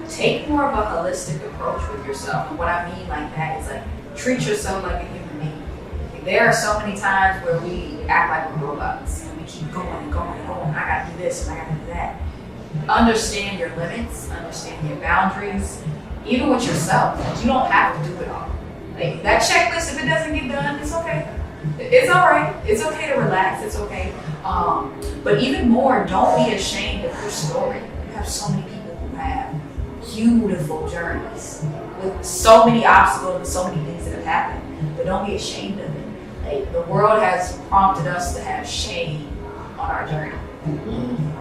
Take more of a holistic approach with yourself. And what I mean like that is like treat yourself like a human being. There are so many times where we act like we're robots and we keep going and going and going. I gotta do this and I gotta do that. Understand your limits, understand your boundaries, even with yourself. You don't have to do it all. Like that checklist, if it doesn't get done, it's okay. It's all right. It's okay to relax. It's okay. But even more, don't be ashamed of your story. You have so many people who have beautiful journeys with so many obstacles and so many things that have happened. But don't be ashamed of it. Like the world has prompted us to have shame on our journey,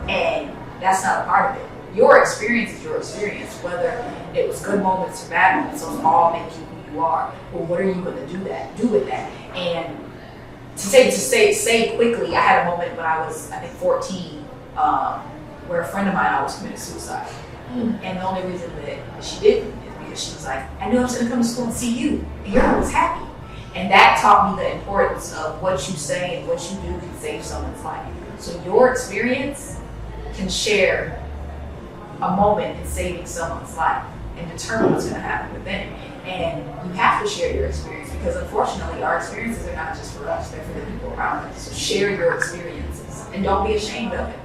and that's not a part of it. Your experience is your experience, whether it was good moments or bad moments. Those all make you who you are. Well, what are you going to do with that? And to say quickly, I had a moment when I was, I think, 14, where a friend of mine almost committed suicide. And the only reason that she didn't is because she was like, I knew I was going to come to school and see you, and you're always happy. And that taught me the importance of what you say and what you do can save someone's life. So your experience can share a moment in saving someone's life and determine what's going to happen within it. And you have to share your experience because unfortunately our experiences are not just for us, they're for the people around us. So share your experiences and don't be ashamed of it.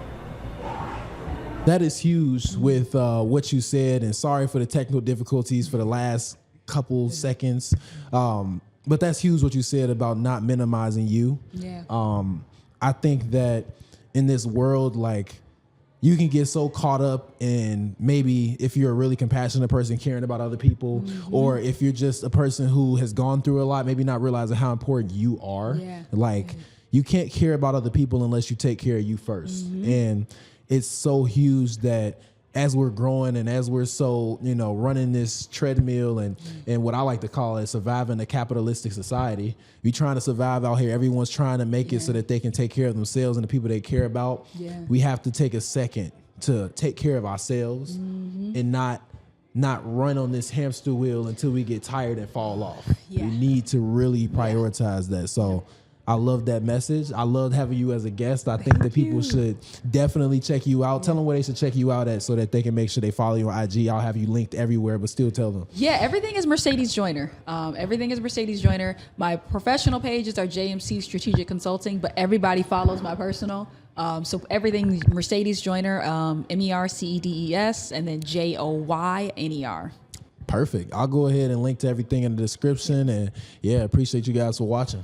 That is huge with what you said, and sorry for the technical difficulties for the last couple seconds. But that's huge what you said about not minimizing you. Yeah. I think that in this world, like, you can get so caught up in maybe if you're a really compassionate person caring about other people, or if you're just a person who has gone through a lot, maybe not realizing how important you are. Yeah. Like, you can't care about other people unless you take care of you first. And it's so huge that as we're growing and as we're so, running this treadmill and what I like to call it surviving a capitalistic society, we trying to survive out here. Everyone's trying to make it so that they can take care of themselves and the people they care about. Yeah. We have to take a second to take care of ourselves and not run on this hamster wheel until we get tired and fall off. Yeah. We need to really prioritize that. So I love that message. I loved having you as a guest. I think that people should definitely check you out. Tell them where they should check you out at so that they can make sure they follow you on IG. I'll have you linked everywhere, but still tell them. Yeah, everything is Mercedes Joyner. Everything is Mercedes Joyner. My professional pages are JMC Strategic Consulting, but everybody follows my personal. So everything Mercedes Joyner, MERCEDES, and then JOYNER. Perfect. I'll go ahead and link to everything in the description. And yeah, appreciate you guys for watching.